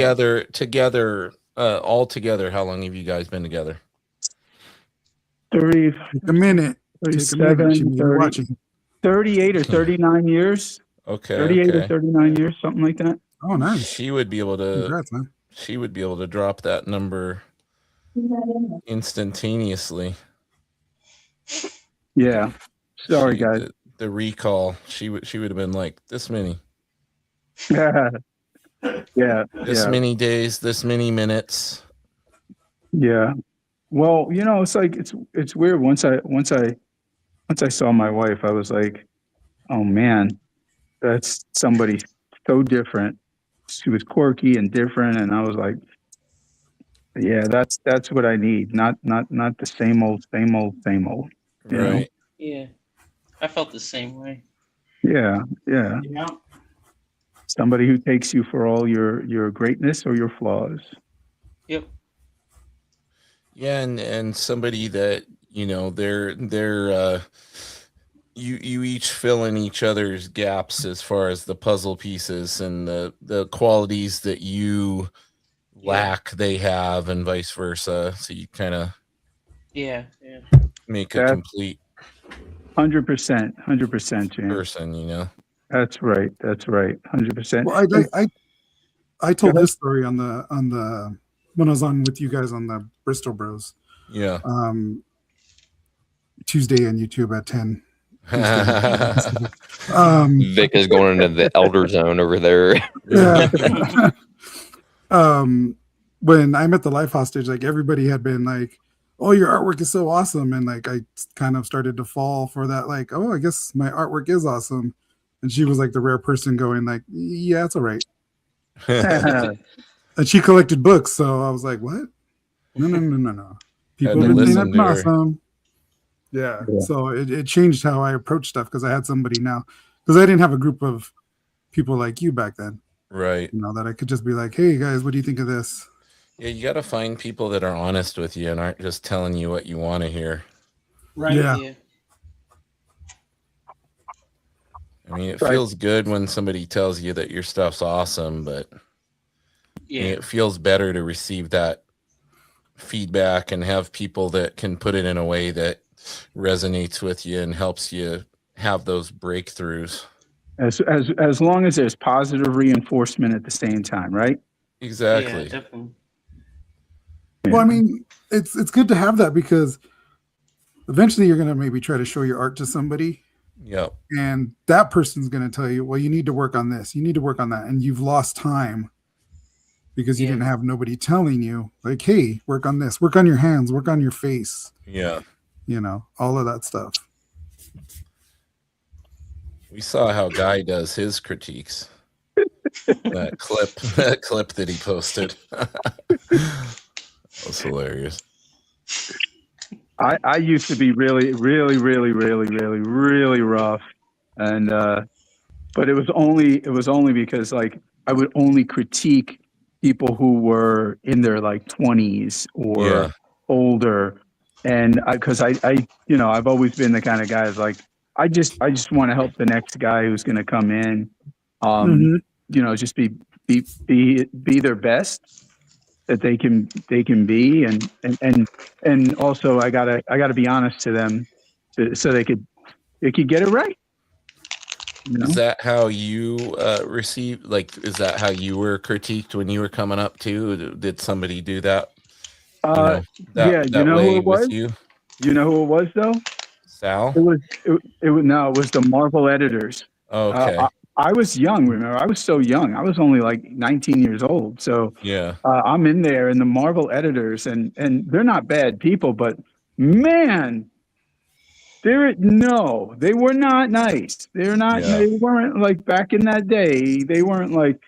Together. All together. How long have you guys been together? 30. Take a minute. 37, 30, 38 or 39 years. Okay. 38 or 39 years, something like that. Oh, nice. She would be able to. Congrats, man. She would be able to drop that number instantaneously. Yeah. Sorry, guys. The recall. She would have been like, this many. Yeah. This many days. This many minutes. Yeah. Well, you know, it's like it's weird. Once I saw my wife, I was like, oh man, that's somebody so different. She was quirky and different, and I was like, yeah, that's what I need. Not the same old. You know? Yeah, I felt the same way. Yeah. Somebody who takes you for all your greatness or your flaws. Yep. Yeah, and somebody that, you know, they're you each fill in each other's gaps as far as the puzzle pieces, and the qualities that you lack they have, and vice versa. So you kind of make a complete 100%, person, you know. That's right. 100%. Well, I told this story on the when I was on with you guys on the Bristol Bros. Yeah. Tuesday on YouTube at 10. Vic is going into the elder zone over there. Yeah. When I met the life hostage, like everybody had been like, "Oh, your artwork is so awesome," and like I kind of started to fall for that. Like, "Oh, I guess my artwork is awesome," and she was like the rare person going like, "Yeah, it's all right." And she collected books, so I was like, "What? No. People have been saying that's awesome." Yeah. So it changed how I approach stuff, because I had somebody now, because I didn't have a group of people like you back then. Right. You know, that I could just be like, "Hey guys, what do you think of this?" Yeah, you got to find people that are honest with you and aren't just telling you what you want to hear. Right. Yeah. I mean, it feels good when somebody tells you that your stuff's awesome, but it feels better to receive that feedback and have people that can put it in a way that resonates with you and helps you have those breakthroughs. As long as there's positive reinforcement at the same time, right? Exactly. Yeah, definitely. Well, I mean, it's good to have that, because eventually you're going to maybe try to show your art to somebody. Yep. And that person's going to tell you, well, you need to work on this, you need to work on that, and you've lost time because you didn't have nobody telling you like, hey, work on this, work on your hands, work on your face. Yeah. All of that stuff. We saw how Guy does his critiques. that clip that he posted. That was hilarious. I used to be really, really, really, really, really, really rough, and but it was only because like I would only critique people who were in their like 20s or older, and because I I've always been the kind of guy that's like I just want to help the next guy who's going to come in, just be their best that they can be, and also I gotta be honest to them, so they could get it right. Is that how you received? Like, is that how you were critiqued when you were coming up too? Did somebody do that? That way who it was? with you? You know who it was though? Sal? It was the Marvel editors. Okay. I was young, remember? I was so young. I was only like 19 years old. So I'm in there, and the Marvel editors, and they're not bad people, but man, they were not nice. They're not. They weren't like back in that day. They weren't like,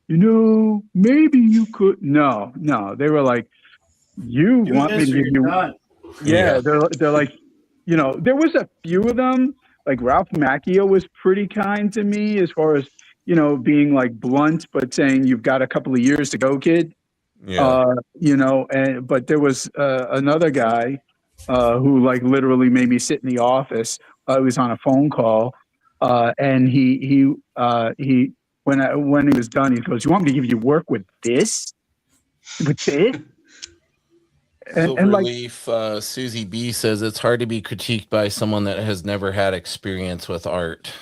maybe you could. No, they were like, you want me to give you. Yeah, they're like, there was a few of them. Like Ralph Macchio was pretty kind to me as far as, being like blunt, but saying you've got a couple of years to go, kid. Yeah. But there was another guy who like literally made me sit in the office. I was on a phone call, and he when he was done, he goes, "You want me to give you work with this? With this?" And Relief, Susie B says it's hard to be critiqued by someone that has never had experience with art.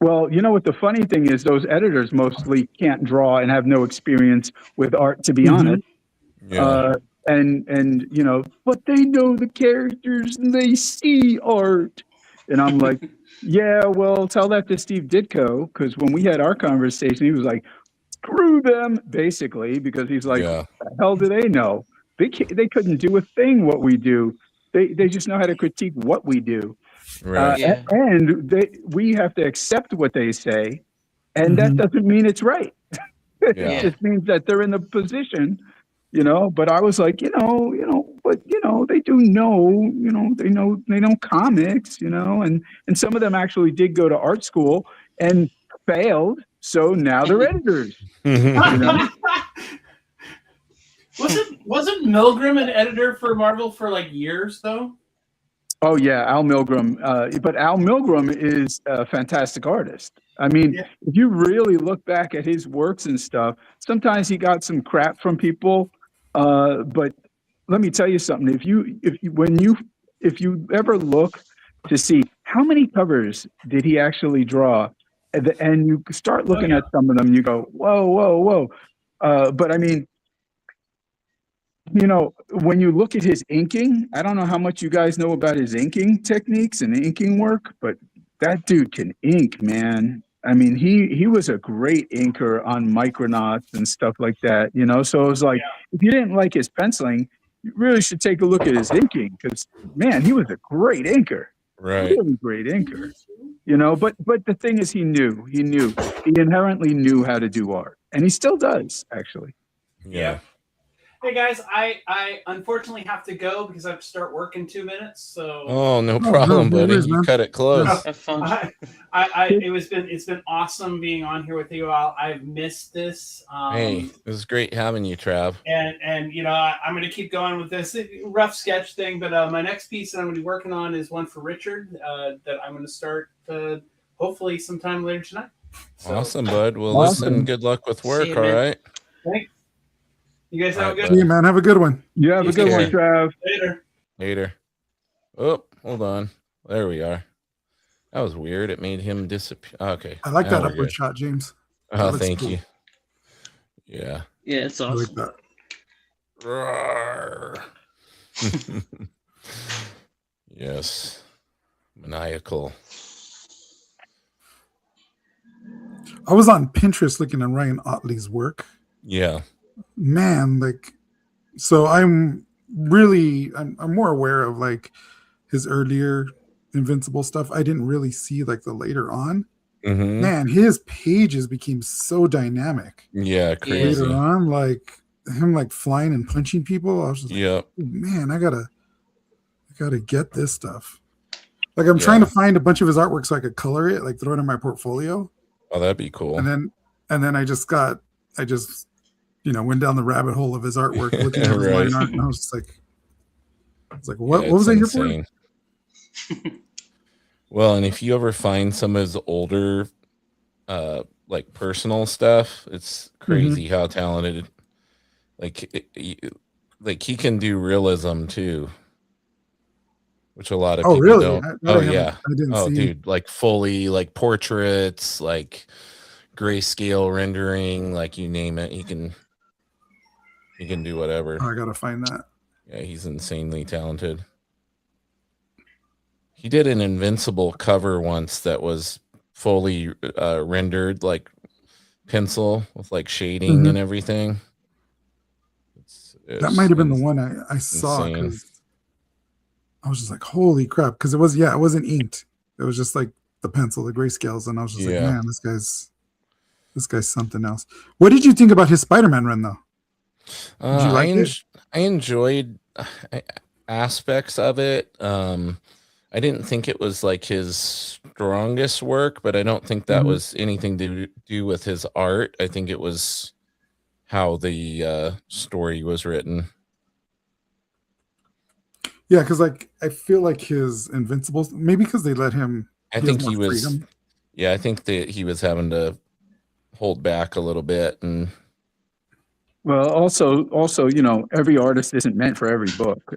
Well, what the funny thing is, those editors mostly can't draw and have no experience with art, to be honest. Yeah. But they know the characters and they see art. And I'm like, yeah, well, tell that to Steve Ditko, because when we had our conversation, he was like, screw them, basically, because he's like, what the hell do they know? They couldn't do a thing what we do. They just know how to critique what we do. Right. And we have to accept what they say, and that doesn't mean it's right. It just means that they're in the position, But I was like, but they do know, they know comics, and some of them actually did go to art school and failed, so now they're editors. Wasn't Milgram an editor for Marvel for like years though? Oh yeah, Al Milgram. But Al Milgram is a fantastic artist. I mean, if you really look back at his works and stuff, sometimes he got some crap from people. But let me tell you something. If you ever look to see how many covers did he actually draw, and you start looking at some of them, you go, whoa. But I mean, when you look at his inking, I don't know how much you guys know about his inking techniques and inking work, but that dude can ink, man. I mean, he was a great inker on Micronauts and stuff like that, So it was like, if you didn't like his penciling, you really should take a look at his inking, because, man, he was a great inker. Right. Really great inker. But the thing is, he inherently knew how to do art, and he still does, actually. Yeah. Hey guys, I unfortunately have to go because I have to start work in 2 minutes. So no problem, buddy. You cut it close. It's been awesome being on here with you all. I've missed this. Hey, it was great having you, Trav. And I'm going to keep going with this rough sketch thing. But my next piece that I'm going to be working on is one for Richard that I'm going to start hopefully sometime later tonight. So, awesome, bud. Well, listen, good luck with work. All right. Thanks. You guys have a good one. Yeah, man. Have a good one. You have a good one, Trav. Later. Oh, hold on. There we are. That was weird. It made him disappear. Okay. I like that upward shot, James. Oh, thank you. Yeah. Yeah, it's awesome. I like that. Yes. Maniacal. I was on Pinterest looking at Ryan Otley's work. Yeah. man, like, so I'm more aware of like his earlier Invincible stuff. I didn't really see like the later on. Mm-hmm. Man, his pages became so dynamic Yeah, crazy. later on, like him like flying and punching people. I was just like, Yep. oh, man, I gotta get this stuff. Like I'm trying to find a bunch of his artwork so I could color it, like throw it in my portfolio. Oh, that'd be cool. And then I just went down the rabbit hole of his artwork, looking at his Right. line art, and I was like, what was I here for? Well, and if you ever find some of his older like personal stuff, it's crazy how talented, like he can do realism too, which a lot of people really? don't. I didn't see. Dude, like fully like portraits, like grayscale rendering, like you name it, he can do whatever. I gotta find that. Yeah, he's insanely talented. He did an Invincible cover once that was fully rendered, like pencil with like shading and everything. That might have been the one I saw, because I was just like, holy crap, because it wasn't inked. It was just like the pencil, the grayscales, and I was just like, man, this guy's something else. What did you think about his Spider-Man run though? Did you like it? I enjoyed aspects of it. I didn't think it was like his strongest work, but I don't think that was anything to do with his art. I think it was how the story was written. Yeah, because like I feel like his Invincibles, maybe because they let him. I think he was. Freedom. Yeah, I think that he was having to hold back a little bit, and well, also, every artist isn't meant for every book.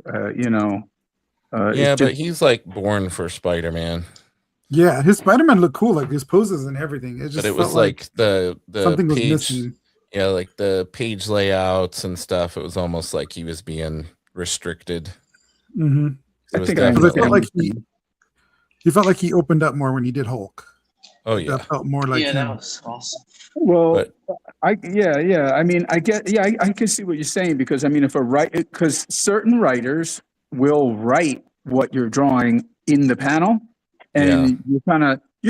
But he's like born for Spider-Man. Yeah, his Spider-Man looked cool, like his poses and everything. It was like the something page, was missing. Yeah, like the page layouts and stuff. It was almost like he was being restricted. I think I felt like he felt like he opened up more when he did Hulk. Oh yeah, that felt more like him. That was awesome. Well, I mean, I can see what you're saying, because I mean, because certain writers will write what you're drawing in the panel, and you're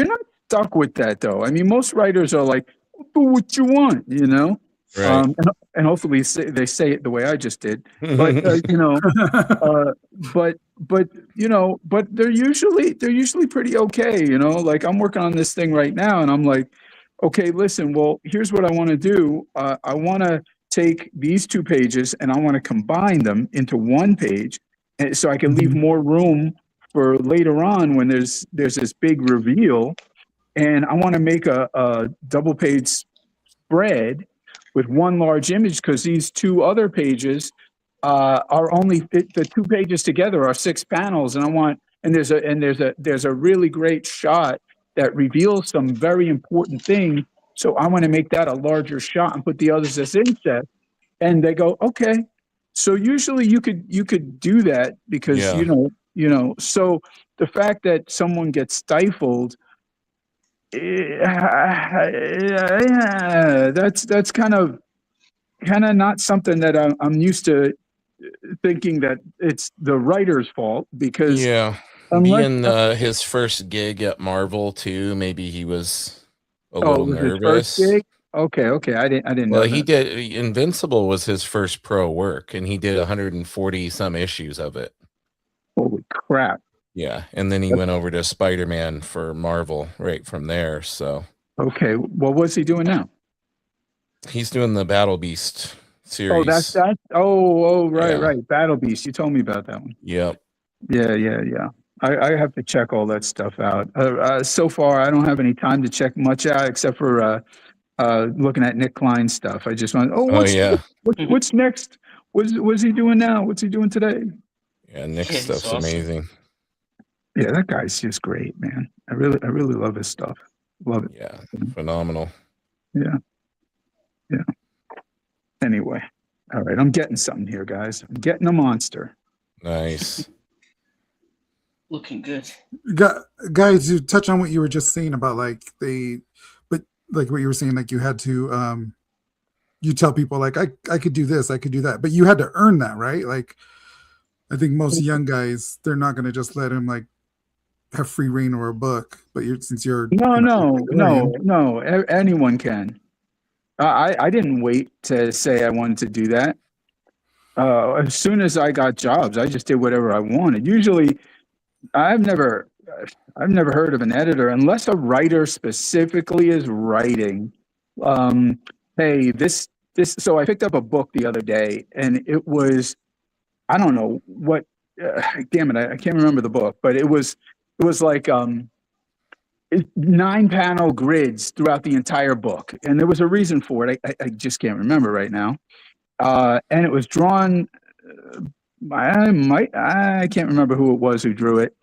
not stuck with that though. I mean, most writers are like, do what you want, right. And hopefully they say it the way I just did, but but they're usually pretty okay, like I'm working on this thing right now, and I'm like, okay, listen, well, here's what I want to do. I want to take these 2 pages and I want to combine them into 1 page, and so I can leave more room for later on when there's this big reveal, and I want to make a double page spread with 1 large image, because these 2 other pages are only the 2 pages together are 6 panels, and there's a really great shot that reveals some very important thing. So I want to make that a larger shot and put the others as inset. And they go, okay. So usually you could do that, because so the fact that someone gets stifled, that's kind of not something that I'm used to thinking that it's the writer's fault, because being his first gig at Marvel too, maybe he was a little nervous. His first gig? Okay, I didn't know. Well, he did. Invincible was his first pro work, and he did 140 some issues of it. Holy crap! Yeah, and then he went over to Spider-Man for Marvel right from there. So okay, well, what's he doing now? He's doing the Battle Beast series. Oh, that's that. Right. Battle Beast. You told me about that one. Yep. Yeah. I have to check all that stuff out. So far, I don't have any time to check much out, except for looking at Nick Klein's stuff. I just want, what's next? What's he doing now? What's he doing today? Yeah, Nick's stuff's awesome. Amazing. Yeah, that guy's just great, man. I really love his stuff. Love it. Yeah, phenomenal. Yeah. Anyway, all right, I'm getting something here, guys. I'm getting a monster. Nice. Looking good. Guys, to touch on what you were just saying about like what you were saying, like you had to you tell people like I could do this, I could do that, but you had to earn that, right? Like I think most young guys, they're not going to just let him like have free reign or a book. But since you're anyone can. I didn't wait to say I wanted to do that. As soon as I got jobs, I just did whatever I wanted. Usually, I've never heard of an editor unless a writer specifically is writing. Hey, this. So I picked up a book the other day, and it was, I don't know what. Damn it, I can't remember the book, but it was like 9-panel grids throughout the entire book, and there was a reason for it. I just can't remember right now. And it was drawn. I can't remember who it was who drew it.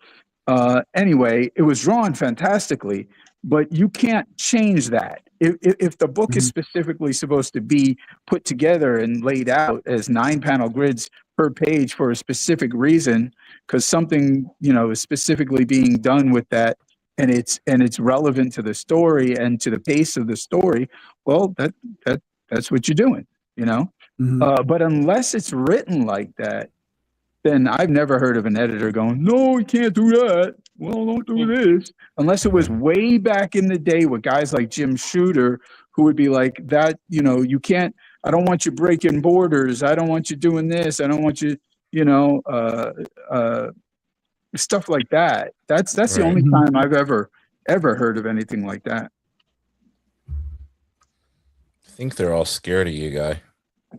Anyway, it was drawn fantastically, but you can't change that. If the book is specifically supposed to be put together and laid out as 9-panel grids per page for a specific reason, because something is specifically being done with that, and it's relevant to the story and to the pace of the story, well, that's what you're doing, But unless it's written like that, then I've never heard of an editor going, no, you can't do that. Well, don't do this. Unless it was way back in the day with guys like Jim Shooter, who would be like that, you can't, I don't want you breaking borders. I don't want you doing this. I don't want you, stuff like that. That's the only time I've ever heard of anything like that. I think they're all scared of you, guy.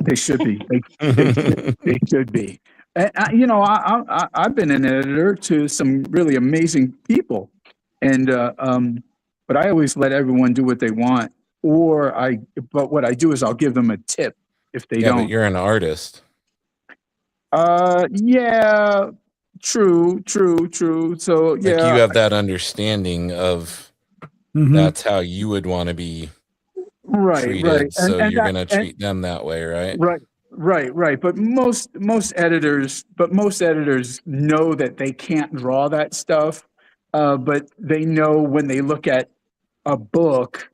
They should be. They should be. And I've been an editor to some really amazing people, and but I always let everyone do what they want. But what I do is I'll give them a tip if they don't. But you're an artist. Yeah, true. So yeah, like you have that understanding of that's how you would want to be treated. Right. So you're going to treat them that way, right? Right. But most editors know that they can't draw that stuff. But they know when they look at a book,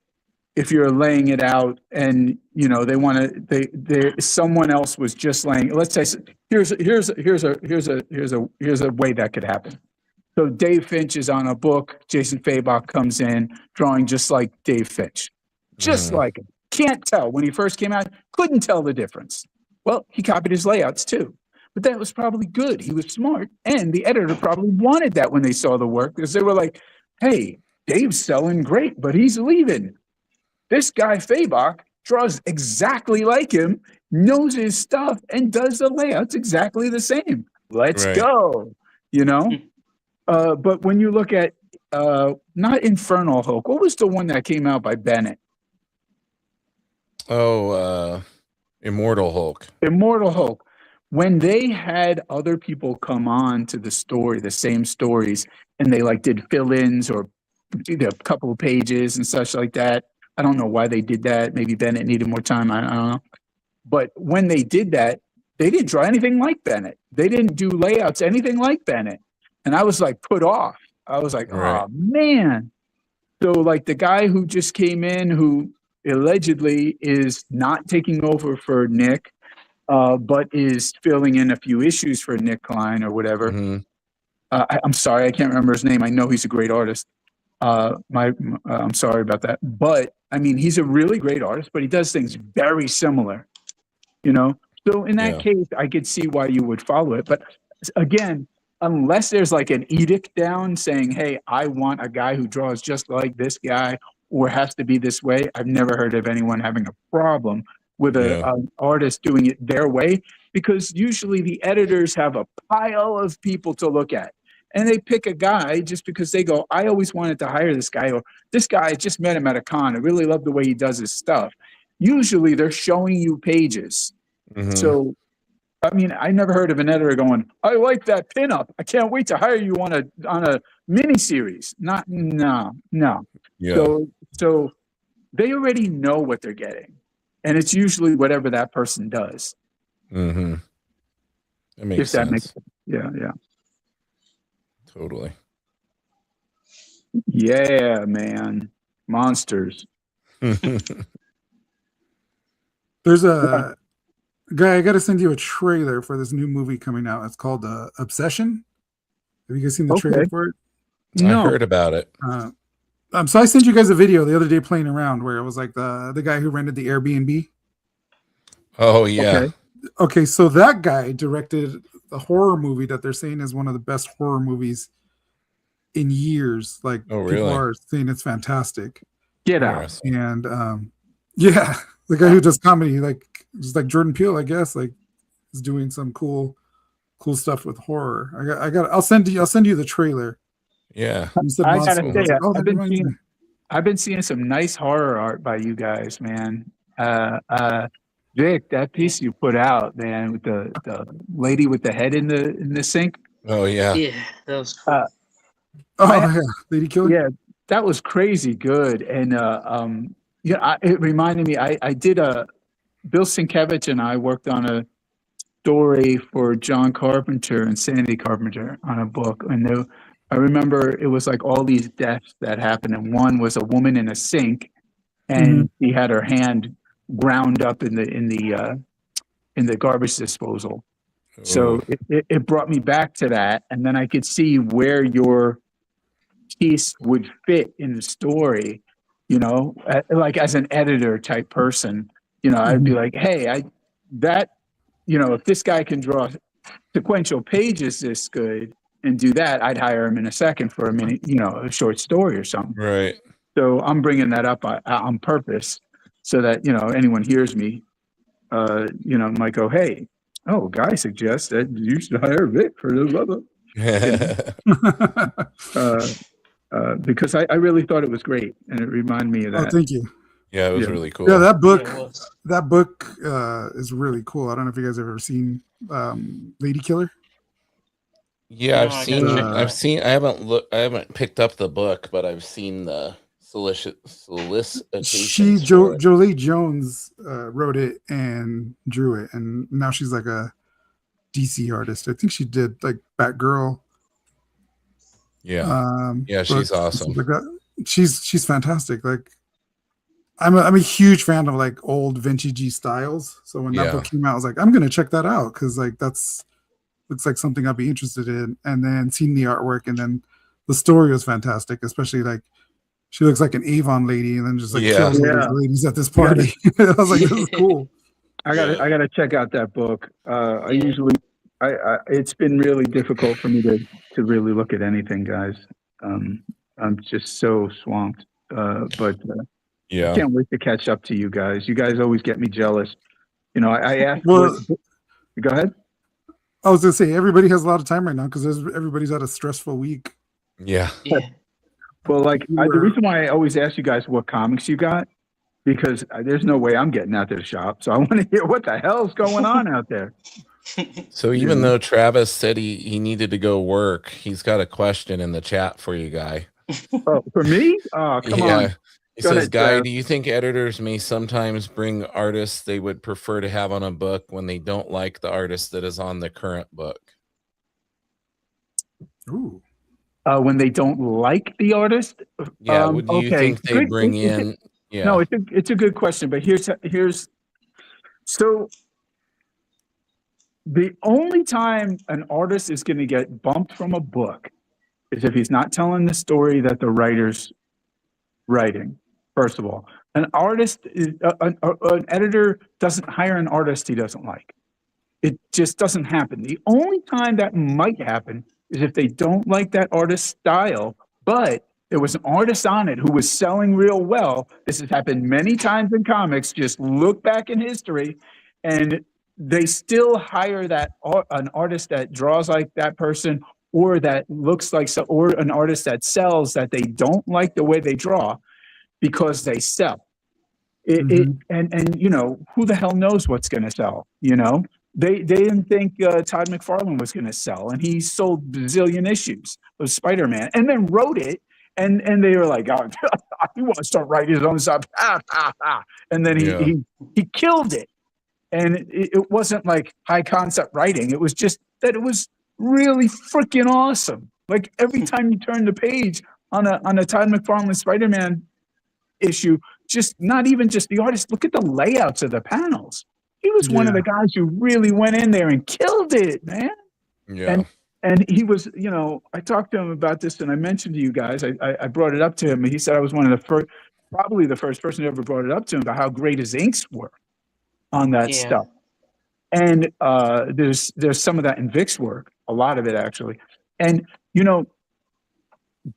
if you're laying it out and they want to, someone else was just laying. Let's say here's a way that could happen. So Dave Finch is on a book. Jason Fabok comes in drawing just like Dave Finch, just like him. Can't tell when he first came out. Couldn't tell the difference. Well, he copied his layouts too, but that was probably good. He was smart, and the editor probably wanted that when they saw the work because they were like, "Hey, Dave's selling great, but he's leaving. This guy Fabok draws exactly like him, knows his stuff, and does the layouts exactly the same. Let's go." But when you look at not Infernal Hulk, what was the one that came out by Bennett? Immortal Hulk. Immortal Hulk. When they had other people come on to the story, the same stories, and they did fill-ins or did a couple of pages and such like that. I don't know why they did that. Maybe Bennett needed more time. I don't know. But when they did that, they didn't draw anything like Bennett. They didn't do layouts anything like Bennett. And I was put off. I was like, oh, man. So the guy who just came in, who allegedly is not taking over for Nick, but is filling in a few issues for Nick Klein or whatever. I'm sorry, I can't remember his name. I know he's a great artist. I'm sorry about that. But I mean, he's a really great artist, but he does things very similar, So in that case, I could see why you would follow it. But again, unless there's an edict down saying, hey, I want a guy who draws just like this guy or has to be this way, I've never heard of anyone having a problem with an artist doing it their way, because usually the editors have a pile of people to look at. And they pick a guy just because they go, I always wanted to hire this guy, or this guy, I just met him at a con. I really love the way he does his stuff. Usually they're showing you pages. So, I mean, I never heard of an editor going, I like that pinup. I can't wait to hire you on a mini series. No. Yeah. So they already know what they're getting. And it's usually whatever that person does. That makes sense. Yeah. Totally. Yeah, man. Monsters. There's a guy. I got to send you a trailer for this new movie coming out. It's called Obsession. Have you guys seen the trailer for it? No. I heard about it. So I sent you guys a video the other day playing around where it was like the guy who rented the Airbnb. Oh yeah. Okay, so that guy directed the horror movie that they're saying is one of the best horror movies in years. Like people are saying it's fantastic. Get Out. And yeah, the guy who does comedy, like just like Jordan Peele, I guess, like is doing some cool stuff with horror. I'll send you the trailer. Yeah. I gotta say, I've been seeing some nice horror art by you guys, man. Vic, that piece you put out, man, with the lady with the head in the sink. Oh yeah. Yeah, that was cool. Lady Killer. Yeah, that was crazy good. And it reminded me. I did Bill Sienkiewicz and I worked on a story for John Carpenter and Sandy Carpenter on a book, and I remember it was like all these deaths that happened, and one was a woman in a sink, and she had her hand ground up in the garbage disposal. Ooh. So it brought me back to that, and then I could see where your piece would fit in the story. You know, like as an editor type person, you know, I'd be like, hey, if this guy can draw sequential pages this good and do that, I'd hire him in a second for a minute, a short story or something. Right. So I'm bringing that up on purpose so that, anyone hears me, might go, hey, guy suggests that you should hire Vic for the other. Because I really thought it was great, and it reminded me of that. Oh, thank you. Yeah, it was really cool. Yeah, that book is really cool. I don't know if you guys have ever seen Lady Killer. Yeah, I've seen. I haven't picked up the book, but I've seen the solicitation. Jolie Jones wrote it and drew it, and now she's like a DC artist. I think she did like Batgirl. Yeah, she's awesome. Like she's fantastic. Like I'm a huge fan of like old vintage styles. So when that book came out, I was like, I'm gonna check that out because like looks like something I'd be interested in. And then seeing the artwork, and then the story was fantastic, especially like she looks like an Avon lady, and then just like kills all these ladies at this party. I was like, this is cool. I gotta check out that book. It's been really difficult for me to really look at anything, guys. I'm just so swamped. But I can't wait to catch up to you guys. You guys always get me jealous. I asked. Go ahead. I was gonna say everybody has a lot of time right now because everybody's had a stressful week. Yeah. Well, the reason why I always ask you guys what comics you got, because there's no way I'm getting out to the shop. So I want to hear what the hell's going on out there. So even though Travis said he needed to go work, he's got a question in the chat for you, Guy. Oh, for me? Oh, come on. He says, Guy, do you think editors may sometimes bring artists they would prefer to have on a book when they don't like the artist that is on the current book? Ooh. When they don't like the artist? Yeah, do you think they bring in... Yeah. No, it's a good question, but here's so the only time an artist is going to get bumped from a book is if he's not telling the story that the writer's writing. First of all, an editor doesn't hire an artist he doesn't like. It just doesn't happen. The only time that might happen is if they don't like that artist's style, but there was an artist on it who was selling real well. This has happened many times in comics. Just look back in history, and they still hire an artist that draws like that person, or that looks like or an artist that sells that they don't like the way they draw because they sell. And who the hell knows what's going to sell? They didn't think Todd McFarlane was going to sell, and he sold bazillion issues of Spider-Man, and then wrote it. And they were like, oh, he wants to start writing his own stuff. And then he killed it. And it wasn't like high concept writing. It was just that it was really freaking awesome. Like every time you turn the page on a Todd McFarlane Spider-Man issue, just not even just the artist. Look at the layouts of the panels. He was one of the guys who really went in there and killed it, man. Yeah. And he was, you know, I talked to him about this and I mentioned to you guys, I brought it up to him and he said I was one of the first, probably the first person who ever brought it up to him about how great his inks were on that stuff. And there's some of that in Vic's work, a lot of it actually. And, you know,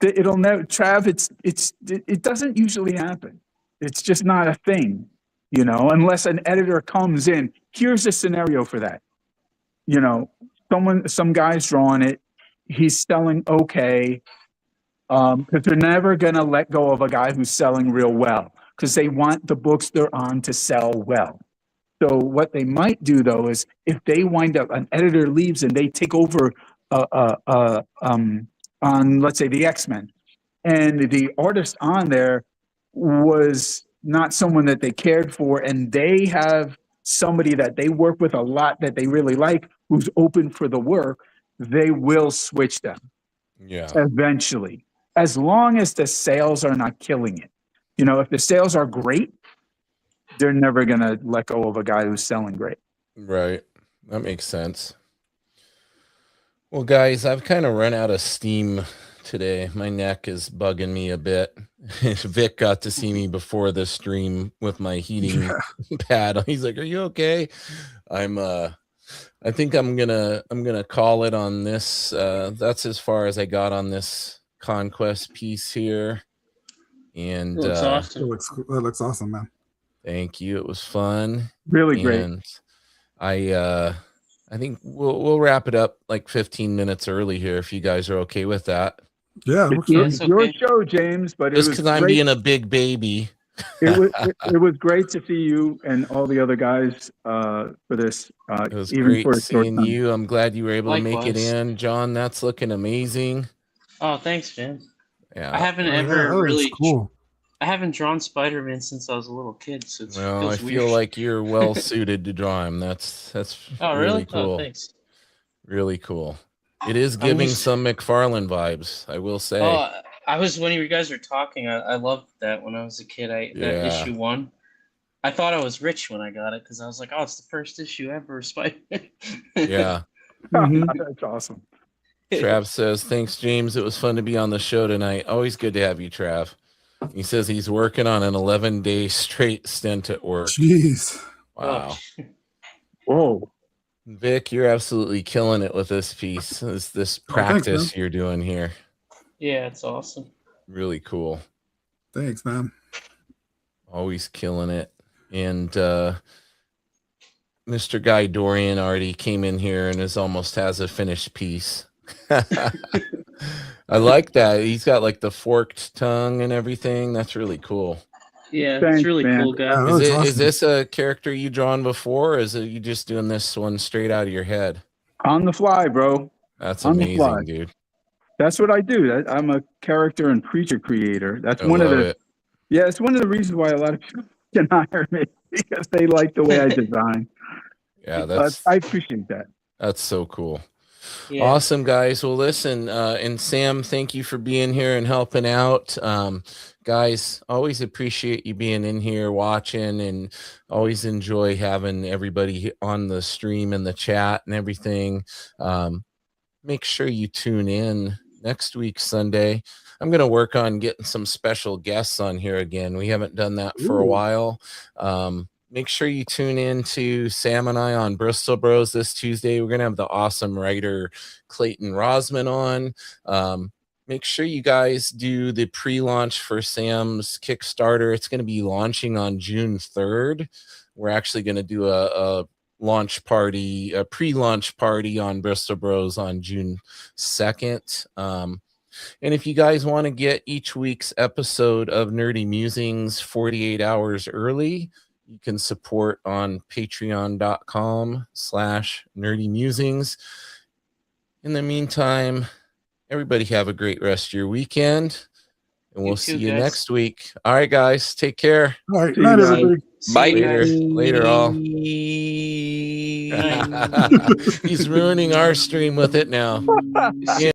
it'll never, Trav, it doesn't usually happen. It's just not a thing, you know, unless an editor comes in. Here's a scenario for that. You know, some guy's drawing it. He's selling okay. Because they're never going to let go of a guy who's selling real well because they want the books they're on to sell well. So what they might do though is if they wind up, an editor leaves and they take over on, let's say, the X-Men, and the artist on there was not someone that they cared for, and they have somebody that they work with a lot that they really like who's open for the work, they will switch them. Yeah. Eventually, as long as the sales are not killing it. You know, if the sales are great, they're never going to let go of a guy who's selling great. Right. That makes sense. Well, guys, I've kind of run out of steam today. My neck is bugging me a bit. Vic got to see me before the stream with my heating pad. He's like, "Are you okay?" I think I'm gonna call it on this. That's as far as I got on this Conquest piece here. And looks awesome. That looks awesome, man. Thank you. It was fun. Really great. And I think we'll wrap it up like 15 minutes early here if you guys are okay with that. Yeah, it's your show, James. But just because I'm being a big baby. It was great to see you and all the other guys for this. It was even great for a short seeing time. you. I'm glad you were able to make it Likewise. in, John. That's looking amazing. Oh, thanks, man. Yeah, I haven't cool. I haven't drawn Spider-Man since I was a little kid, so it's Well, I feel like you're well suited to draw him. That's really cool. Oh, thanks. Really cool. It is giving some McFarlane vibes, I will say. Oh, I was when you guys were talking. I loved that when I was a kid. That issue 1. I thought I was rich when I got it because I was like, "Oh, it's the first issue ever, Spider-Man." Yeah. That's awesome. Trav says, "Thanks, James. It was fun to be on the show tonight. Always good to have you, Trav." He says he's working on an 11-day straight stint at work. Jeez. Wow. Whoa. Vic, you're absolutely killing it with this piece. This practice thanks, you're doing here. Yeah, it's awesome. Really cool. Thanks, man. Always killing it. And Mr. Guy Dorian already came in here and almost has a finished piece. I like that. He's got like the forked tongue and everything. That's really cool. Yeah, Thanks, it's really man. cool, guy. Yeah, Is awesome. this a character you drawn before, or is it you just doing this one straight out of your head? On the fly, bro. That's On the fly. amazing, dude. That's what I do. I'm a character and creature creator. That's one of the. It. Yeah, it's one of the reasons why a lot of people can hire me because they like the way I design. Yeah, I appreciate that. that's so cool. Yeah. Awesome, guys. Well, listen, and Sam, thank you for being here and helping out. Guys, always appreciate you being in here watching, and always enjoy having everybody on the stream and the chat and everything. Make sure you tune in next week, Sunday. I'm going to work on getting some special guests on here again. We haven't done that for a while. Make sure you tune in to Sam and I on Bristol Bros this Tuesday. We're going to have the awesome writer Clayton Rosman on. Make sure you guys do the pre-launch for Sam's Kickstarter. It's going to be launching on June 3rd. We're actually going to do a launch party, a pre-launch party on Bristol Bros on June 2nd. And if you guys want to get each week's episode of Nerdy Musings 48 hours early, you can support on patreon.com/nerdymusings. In the meantime, everybody have a great rest of your weekend, and we'll see you next week. All right, guys, take care. All right, night, everybody. Bye. Later all. He's ruining our stream with it now. Yeah.